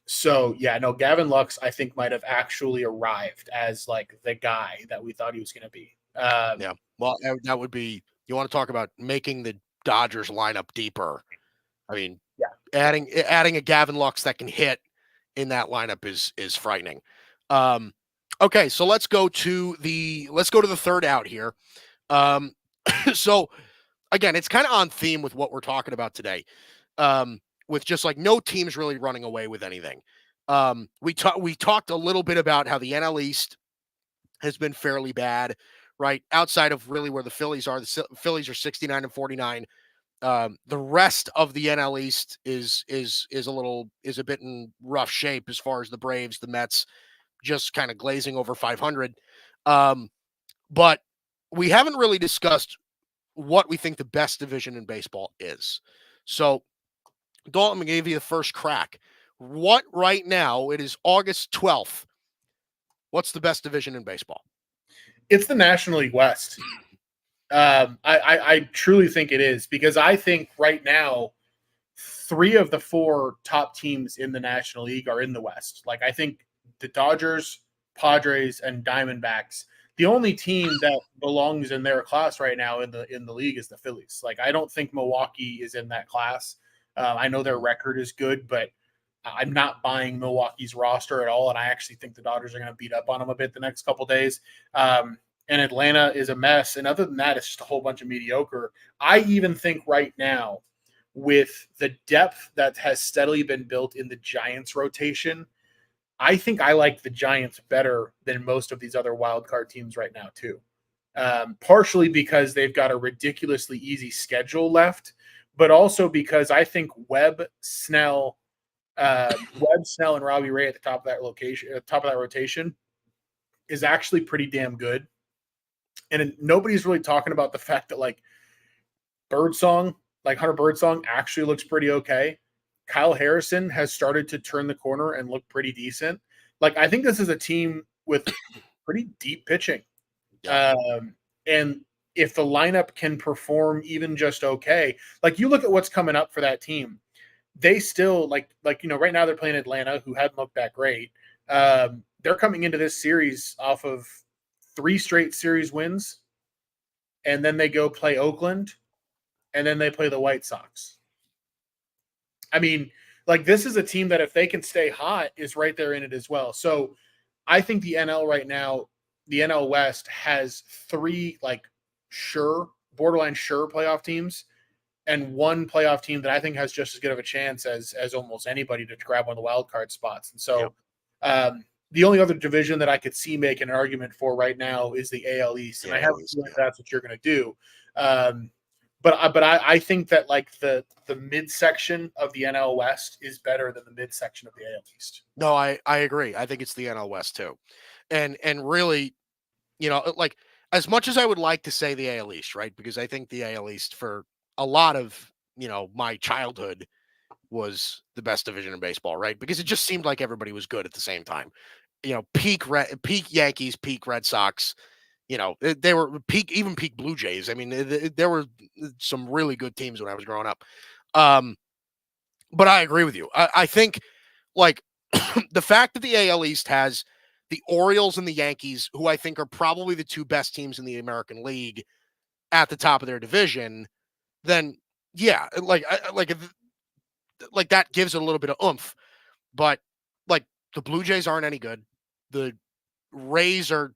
Speaker 2: So yeah, no, Gavin Lux, I think, might have actually arrived as like the guy that we thought he was going to be.
Speaker 1: Yeah. Well, that would be, you want to talk about making the Dodgers lineup deeper. I mean, adding a Gavin Lux that can hit in that lineup is frightening. Okay, so let's go to the third out here. So again, it's kind of on theme with what we're talking about today. With just like no teams really running away with anything. We talked a little bit about how the NL East has been fairly bad, right? Outside of really where the Phillies are. The Phillies are 69 and 49. The rest of the NL East is a bit in rough shape as far as the Braves, the Mets, just kind of glazing over 500. But we haven't really discussed what we think the best division in baseball is. So, Dalton, I'm gave you the first crack. What right now? It is August 12th. What's the best division in baseball?
Speaker 2: It's the National League West. I truly think it is, because I think right now 3 of the 4 top teams in the National League are in the West. Like, I think the Dodgers, Padres, and Diamondbacks. The only team that belongs in their class right now in the league is the Phillies. Like, I don't think Milwaukee is in that class. I know their record is good, but I'm not buying Milwaukee's roster at all, and I actually think the Dodgers are going to beat up on them a bit the next couple days. And Atlanta is a mess. And other than that, it's just a whole bunch of mediocre. I even think right now, with the depth that has steadily been built in the Giants rotation, I think I like the Giants better than most of these other wild card teams right now too. Partially because they've got a ridiculously easy schedule left, but also because I think Webb, Snell, and Robbie Ray at the top of that rotation is actually pretty damn good. And nobody's really talking about the fact that like Hunter Birdsong actually looks pretty okay. Kyle Harrison has started to turn the corner and look pretty decent. Like, I think this is a team with pretty deep pitching. And if the lineup can perform even just okay, like, you look at what's coming up for that team, they still right now they're playing Atlanta, who hadn't looked that great. They're coming into this series off of 3 straight series wins, and then they go play Oakland, and then they play the White Sox. I mean, like, this is a team that if they can stay hot is right there in it as well. So I think the NL right now, the NL West has 3 borderline sure playoff teams, and 1 playoff team that I think has just as good of a chance as almost anybody to grab one of the wild card spots. And so the only other division that I could see making an argument for right now is the AL East. And I have a feeling that's what you're going to do. But I think that like the midsection of the NL West is better than the midsection of the AL East.
Speaker 1: No, I agree. I think it's the NL West too. And really, like, as much as I would like to say the AL East, right? Because I think the AL East for a lot of, my childhood was the best division in baseball, right? Because it just seemed like everybody was good at the same time. Peak Yankees, peak Red Sox, They were peak Blue Jays. I mean, there were some really good teams when I was growing up. But I agree with you. I think like the fact that the AL East has the Orioles and the Yankees, who I think are probably the two best teams in the American League at the top of their division, then yeah, like that gives it a little bit of oomph. But like the Blue Jays aren't any good. The Rays are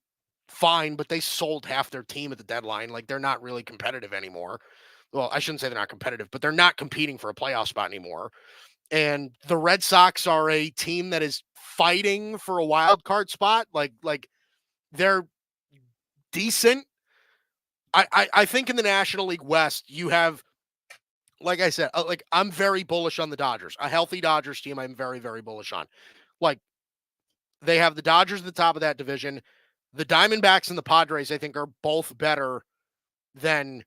Speaker 1: fine, but they sold half their team at the deadline. Like they're not really competitive anymore. Well, I shouldn't say they're not competitive, but they're not competing for a playoff spot anymore. And the Red Sox are a team that is fighting for a wild card spot. Like they're decent. I think in the National League West, you have, like I said, like I'm very bullish on the Dodgers. A healthy Dodgers team, I'm very, very bullish on. Like they have the Dodgers at the top of that division. The Diamondbacks and the Padres, I think, are both better than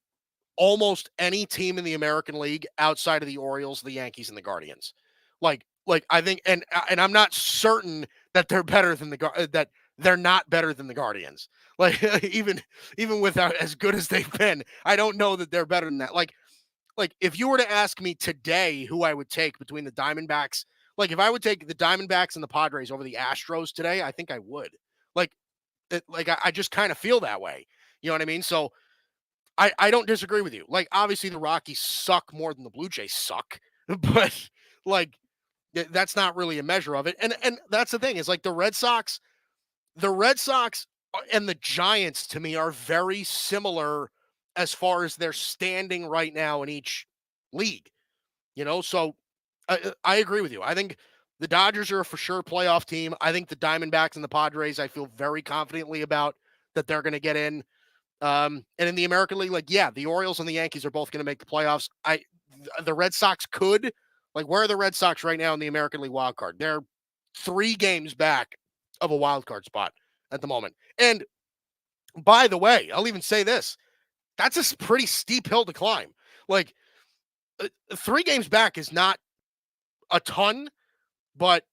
Speaker 1: almost any team in the American League outside of the Orioles, the Yankees, and the Guardians. Like I think, and I'm not certain that they're better than that they're not better than the Guardians. Like even without as good as they've been, I don't know that they're better than that. Like if you were to ask me today who I would take between the Diamondbacks, like if I would take the Diamondbacks and the Padres over the Astros today, I think I would. Like I just kind of feel that way. You know what I mean? So I don't disagree with you. Like obviously the Rockies suck more than the Blue Jays suck, but like that's not really a measure of it. And that's the thing is like the Red Sox and the Giants to me are very similar as far as they're standing right now in each league. So I agree with you. I think the Dodgers are a for sure playoff team. I think the Diamondbacks and the Padres, I feel very confidently about that they're going to get in. And in the American League, like, yeah, the Orioles and the Yankees are both going to make the playoffs. The Red Sox could, like, where are the Red Sox right now in the American League wild card? They're 3 games back of a wild card spot at the moment. And by the way, I'll even say this, that's a pretty steep hill to climb. Like 3 games back is not a ton, but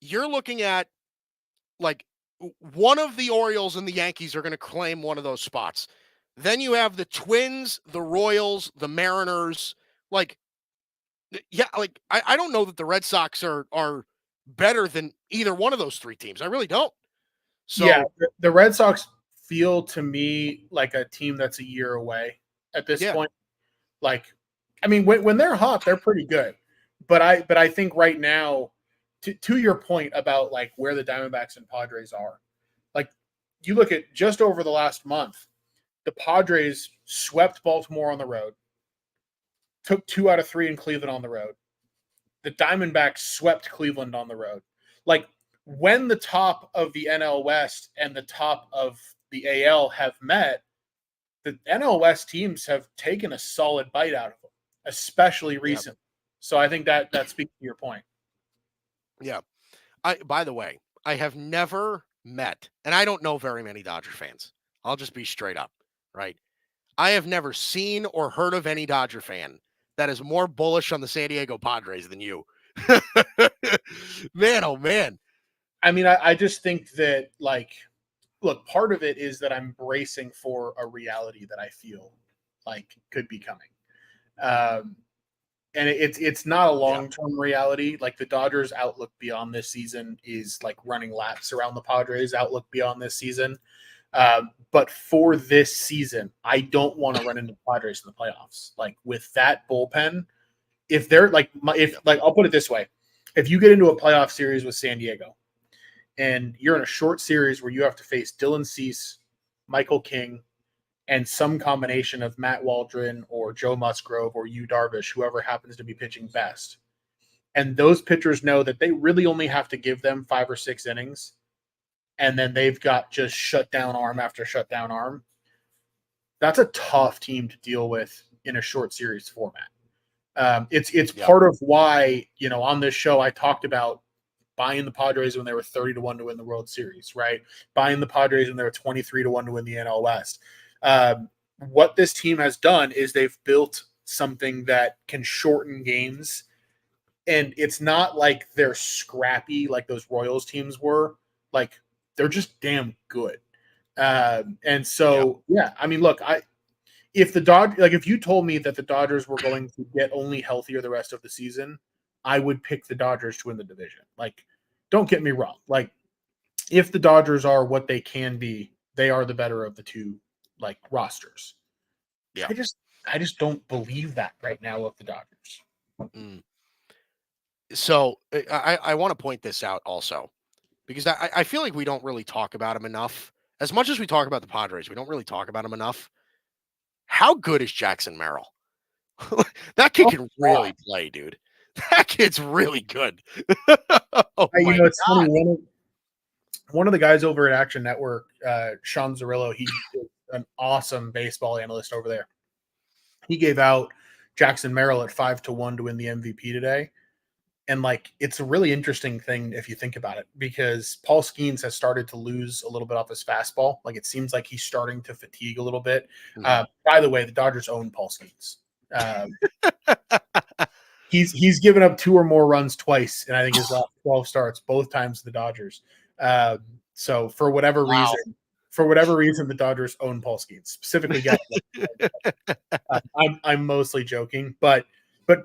Speaker 1: you're looking at like one of the Orioles and the Yankees are going to claim one of those spots. Then you have the Twins, the Royals, the Mariners. Like, yeah, like I don't know that the Red Sox are better than either one of those 3 teams. I really don't. So
Speaker 2: yeah, the Red Sox feel to me like a team that's a year away at this point. Like, I mean, when they're hot, they're pretty good. But I think right now, to your point about like where the Diamondbacks and Padres are, like you look at just over the last month, the Padres swept Baltimore on the road, took 2 out of 3 in Cleveland on the road. The Diamondbacks swept Cleveland on the road. Like when the top of the NL West and the top of the AL have met, the NL West teams have taken a solid bite out of them, especially recently. Yep. So I think that speaks to your point.
Speaker 1: Yeah. By the way, I have never met, and I don't know very many Dodger fans. I'll just be straight up, right? I have never seen or heard of any Dodger fan that is more bullish on the San Diego Padres than you. Man, oh man.
Speaker 2: I mean, I just think that, like, look, part of it is that I'm bracing for a reality that I feel like could be coming. And it's not a long-term reality. Like the Dodgers' outlook beyond this season is like running laps around the Padres' outlook beyond this season. But for this season, I don't want to run into the Padres in the playoffs. Like with that bullpen, if they're like, I'll put it this way: if you get into a playoff series with San Diego, and you're in a short series where you have to face Dylan Cease, Michael King, and some combination of Matt Waldron or Joe Musgrove or Yu Darvish, whoever happens to be pitching best, and those pitchers know that they really only have to give them 5 or 6 innings, and then they've got just shutdown arm after shutdown arm. That's a tough team to deal with in a short series format. It's part of why, on this show I talked about buying the Padres when they were 30-1 to win the World Series, right? Buying the Padres when they were 23-1 to win the NL West. What this team has done is they've built something that can shorten games, and it's not like they're scrappy like those Royals teams were. Like they're just damn good. And so, yeah, I mean, look, if you told me that the Dodgers were going to get only healthier the rest of the season, I would pick the Dodgers to win the division. Like, don't get me wrong. Like, if the Dodgers are what they can be, they are the better of the two like rosters.
Speaker 1: Yeah.
Speaker 2: I just don't believe that right now of the Dodgers.
Speaker 1: Mm. So I want to point this out also because I feel like we don't really talk about him enough. As much as we talk about the Padres, we don't really talk about him enough. How good is Jackson Merrill? That kid
Speaker 2: Oh,
Speaker 1: can really play, dude. That kid's really good. Oh my
Speaker 2: it's funny.
Speaker 1: God.
Speaker 2: One of the guys over at Action Network, Sean Zarillo, he's an awesome baseball analyst over there. He gave out Jackson Merrill at 5-1 to win the MVP today. And like, it's a really interesting thing if you think about it, because Paul Skeens has started to lose a little bit off his fastball. Like, it seems like he's starting to fatigue a little bit. By the way, the Dodgers own Paul Skeens. He's given up 2 or more runs twice, and I think his last 12 starts, both times the Dodgers. So for whatever reason, the Dodgers own Paul Skeens, specifically guys. I'm mostly joking, but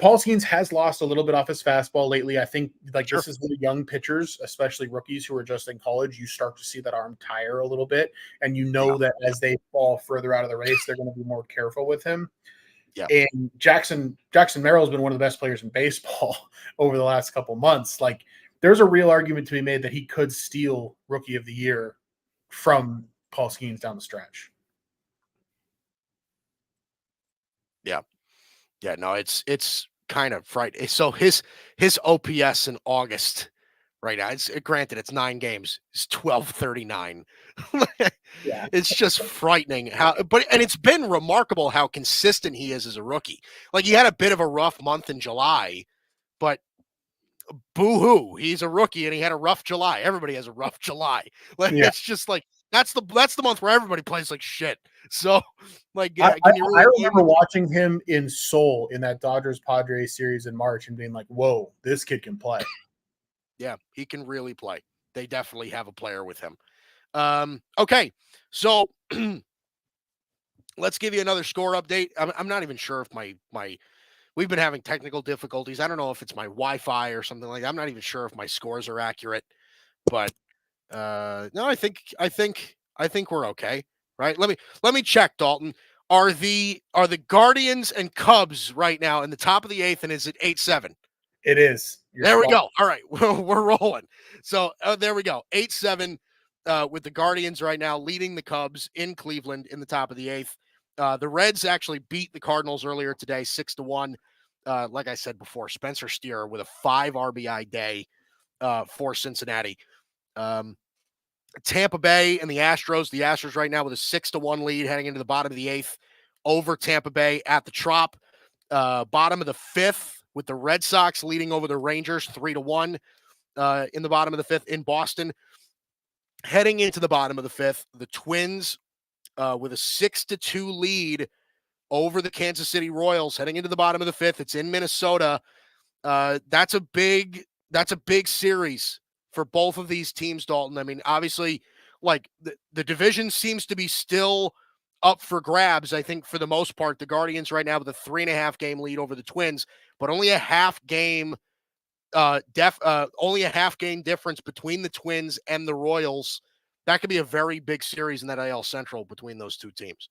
Speaker 2: Paul Skeens has lost a little bit off his fastball lately. I think this is with young pitchers, especially rookies who are just in college. You start to see that arm tire a little bit, and that as they fall further out of the race, they're going to be more careful with him.
Speaker 1: Yeah.
Speaker 2: And Jackson Merrill has been one of the best players in baseball over the last couple months. Like, there's a real argument to be made that he could steal Rookie of the Year from Paul Skeens down the stretch.
Speaker 1: Yeah. Yeah, no, it's kind of frightening. So his OPS in August right now, it's granted it's 9 games, it's 1239.
Speaker 2: Yeah.
Speaker 1: It's just frightening and it's been remarkable how consistent he is as a rookie. Like, he had a bit of a rough month in July, but boo-hoo, he's a rookie and he had a rough July. Everybody has a rough July. Like, it's just like that's the month where everybody plays like shit. So, like,
Speaker 2: I remember watching him in Seoul in that Dodgers Padres series in March and being like, "Whoa, this kid can play."
Speaker 1: Yeah, he can really play. They definitely have a player with him. Okay, so let's give you another score update. I'm not even sure if my we've been having technical difficulties. I don't know if it's my Wi-Fi or something like that. I'm not even sure if my scores are accurate, but no, I think we're okay. Right? Let me check, Dalton. Are the Guardians and Cubs right now in the top of the 8th, and is it 8-7?
Speaker 2: It is.
Speaker 1: There we go. All right, we're rolling. So there we go. 8-7 with the Guardians right now leading the Cubs in Cleveland in the top of the 8th. The Reds actually beat the Cardinals earlier today, 6-1. Like I said before, Spencer Steer with a 5 RBI day for Cincinnati. Tampa Bay and the Astros. The Astros right now with a 6-1 lead heading into the bottom of the 8th over Tampa Bay at the Trop. Bottom of the 5th with the Red Sox leading over the Rangers 3-1 in the bottom of the 5th in Boston. Heading into the bottom of the 5th, the Twins with a 6-2 lead over the Kansas City Royals heading into the bottom of the 5th. It's in Minnesota. That's a big series for both of these teams, Dalton. I mean, obviously, like the division seems to be still up for grabs. I think for the most part, the Guardians right now with a 3.5 game lead over the Twins, but only a half game only a half game difference between the Twins and the Royals. That could be a very big series in that AL Central between those two teams.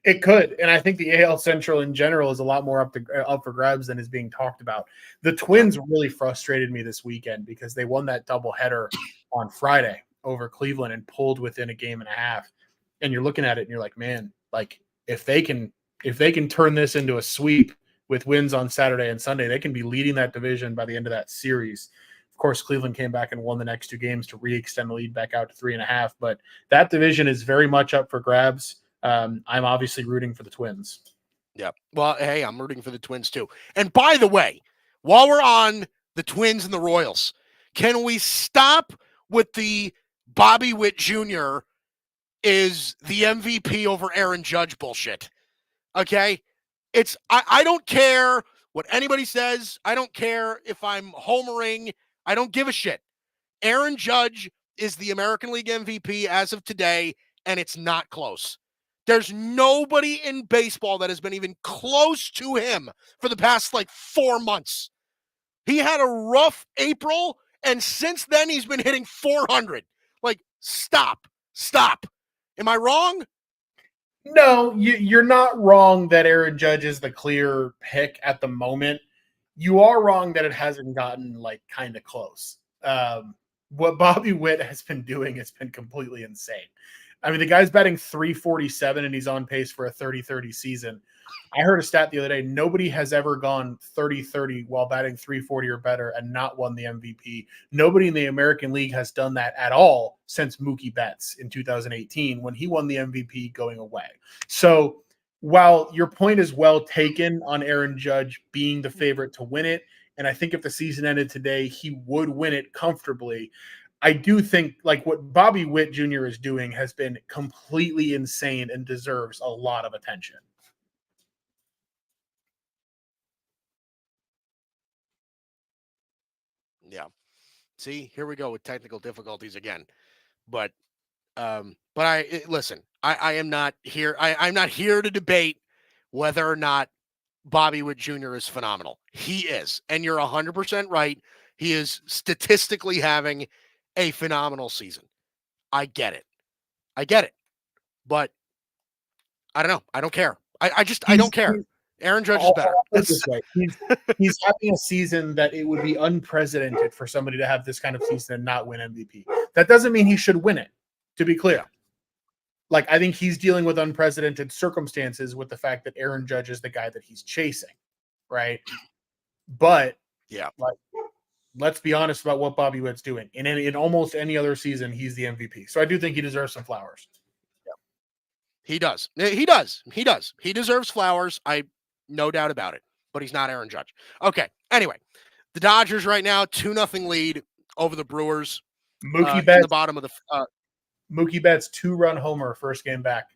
Speaker 2: It could, and I think the AL Central in general is a lot more up for grabs than is being talked about. The Twins really frustrated me this weekend because they won that doubleheader on Friday over Cleveland and pulled within a game and a half. And you're looking at it and you're like, man, like if they can turn this into a sweep with wins on Saturday and Sunday, they can be leading that division by the end of that series. Of course, Cleveland came back and won the next 2 games to re-extend the lead back out to 3.5. But that division is very much up for grabs. I'm obviously rooting for the Twins.
Speaker 1: Yeah. Well, hey, I'm rooting for the Twins too. And by the way, while we're on the Twins and the Royals, can we stop with the Bobby Witt Jr. is the MVP over Aaron Judge bullshit? Okay? I don't care what anybody says. I don't care if I'm homering. I don't give a shit. Aaron Judge is the American League MVP as of today. and it's not close. There's nobody in baseball that has been even close to him for the past 4 months. He had a rough April, and since then he's been hitting 400. Stop. Am I wrong?
Speaker 2: No, you're not wrong that Aaron Judge is the clear pick at the moment. You are wrong that it hasn't gotten kind of close. What Bobby Witt has been doing has been completely insane. I mean, the guy's batting 347 and he's on pace for a 30-30 season. I heard a stat the other day. Nobody has ever gone 30-30 while batting 340 or better and not won the MVP. Nobody in the American League has done that at all since Mookie Betts in 2018 when he won the MVP going away. So while your point is well taken on Aaron Judge being the favorite to win it, and I think if the season ended today, he would win it comfortably, I do think what Bobby Witt Jr. is doing has been completely insane and deserves a lot of attention.
Speaker 1: Yeah. See, here we go with technical difficulties again. But listen, I am not here. I'm not here to debate whether or not Bobby Witt Jr. is phenomenal. He is. And you're 100% right. He is statistically having a phenomenal season. I get it. But I don't know. I don't care. I don't care. Aaron Judge is better.
Speaker 2: He's having a season that it would be unprecedented for somebody to have this kind of season and not win MVP. That doesn't mean he should win it, to be clear. I think he's dealing with unprecedented circumstances with the fact that Aaron Judge is the guy that he's chasing, right? But let's be honest about what Bobby Witt's doing. In almost any other season, he's the MVP. So I do think he deserves some flowers.
Speaker 1: He does. He deserves flowers. No doubt about it. But he's not Aaron Judge. Okay. Anyway, the Dodgers right now 2-0 lead over the Brewers.
Speaker 2: Mookie Betts
Speaker 1: in the bottom of the.
Speaker 2: Mookie Betts 2-run homer first game back.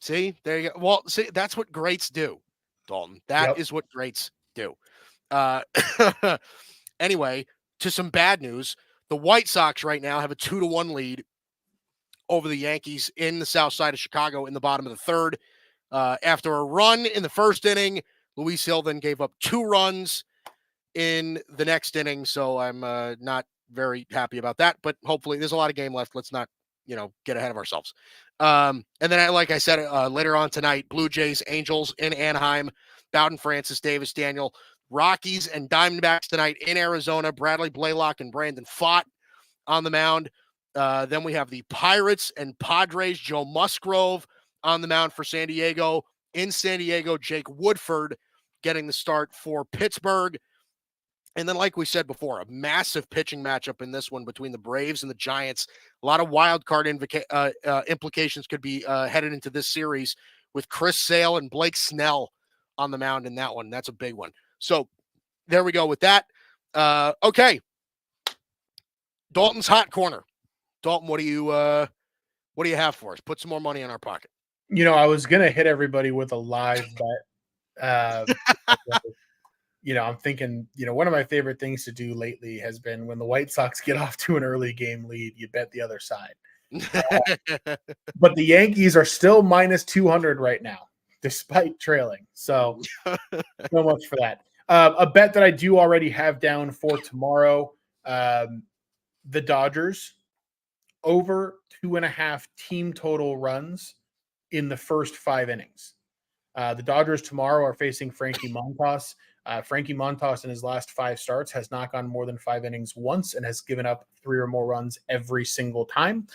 Speaker 1: See, there you go. Well, see, that's what greats do, Dalton. That is what greats do. Anyway, to some bad news. The White Sox right now have a 2-1 lead over the Yankees in the south side of Chicago in the bottom of the third. After a run in the first inning, Luis Hill then gave up 2 runs in the next inning. So I'm not very happy about that. But hopefully there's a lot of game left. Let's not, get ahead of ourselves. And then, like I said, later on tonight, Blue Jays, Angels in Anaheim, Bowden, Francis, Davis, Daniel, Rockies and Diamondbacks tonight in Arizona, Bradley Blaylock and Brandon Pfaadt on the mound. Then we have the Pirates and Padres, Joe Musgrove on the mound for San Diego. In San Diego, Jake Woodford getting the start for Pittsburgh. And then, like we said before, a massive pitching matchup in this one between the Braves and the Giants. A lot of wild card implications could be headed into this series with Chris Sale and Blake Snell on the mound in that one. That's a big one. So there we go with that. Okay. Dalton's Hot Corner. Dalton, what do you have for us? Put some more money in our pocket.
Speaker 2: I was gonna hit everybody with a live bet. I'm thinking, one of my favorite things to do lately has been when the White Sox get off to an early game lead, you bet the other side. But the Yankees are still minus 200 right now, despite trailing. So much for that. A bet that I do already have down for tomorrow, the Dodgers over 2.5 team total runs in the first 5 innings. The Dodgers tomorrow are facing Frankie Montas. Frankie Montas in his last 5 starts has not gone more than 5 innings once and has given up 3 or more runs every single time.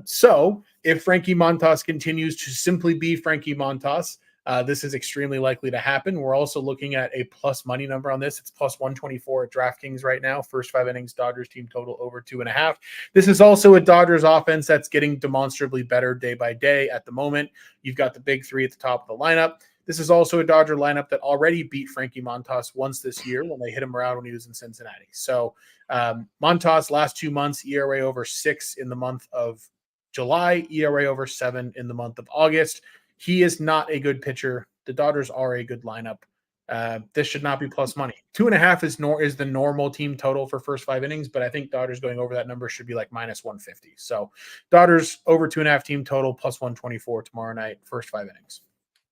Speaker 2: So if Frankie Montas continues to simply be Frankie Montas, this is extremely likely to happen. We're also looking at a plus money number on this. It's plus 124 at DraftKings right now. First 5 innings, Dodgers team total over 2.5. This is also a Dodgers offense that's getting demonstrably better day by day at the moment. You've got the big 3 at the top of the lineup. This is also a Dodger lineup that already beat Frankie Montas once this year when they hit him around when he was in Cincinnati. So Montas last 2 months, ERA over 6 in the month of July, ERA over 7 in the month of August. He is not a good pitcher. The Dodgers are a good lineup. This should not be plus money. 2.5 is the normal team total for first 5 innings, but I think Dodgers going over that number should be like minus 150. So Dodgers over 2.5 team total plus 124 tomorrow night, first 5 innings.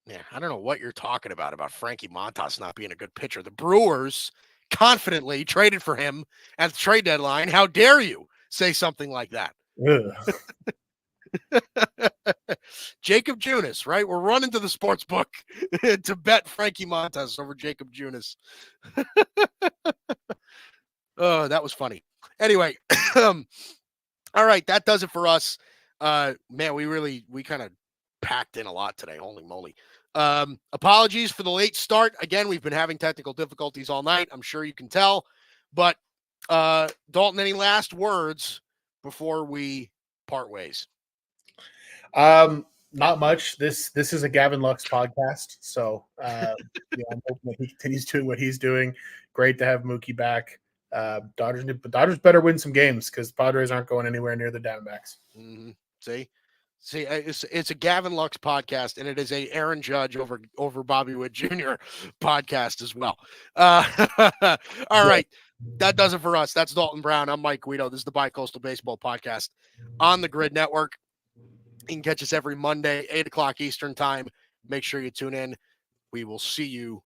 Speaker 1: Yeah, I don't know what you're talking about Frankie Montas not being a good pitcher. The Brewers confidently traded for him at the trade deadline. How dare you say something like that? Jacob Junis, right? We're running to the sports book to bet Frankie Montas over Jacob Junis. Oh, that was funny. Anyway, all right, that does it for us. Man, we kind of packed in a lot today. Holy moly. Apologies for the late start. Again, we've been having technical difficulties all night. I'm sure you can tell. But Dalton, any last words before we part ways?
Speaker 2: Not much. This is a Gavin Lux podcast, so I'm hoping that he continues doing what he's doing. Great to have Mookie back. Dodgers better win some games because Padres aren't going anywhere near the Diamondbacks.
Speaker 1: Mm-hmm. See, it's a Gavin Lux podcast, and it is a Aaron Judge over Bobby Witt Jr. podcast as well. All right, that does it for us. That's Dalton Brown. I'm Mike Guido. This is the Bicoastal Baseball Podcast on the Grid Network. You can catch us every Monday, 8 o'clock Eastern time. Make sure you tune in. We will see you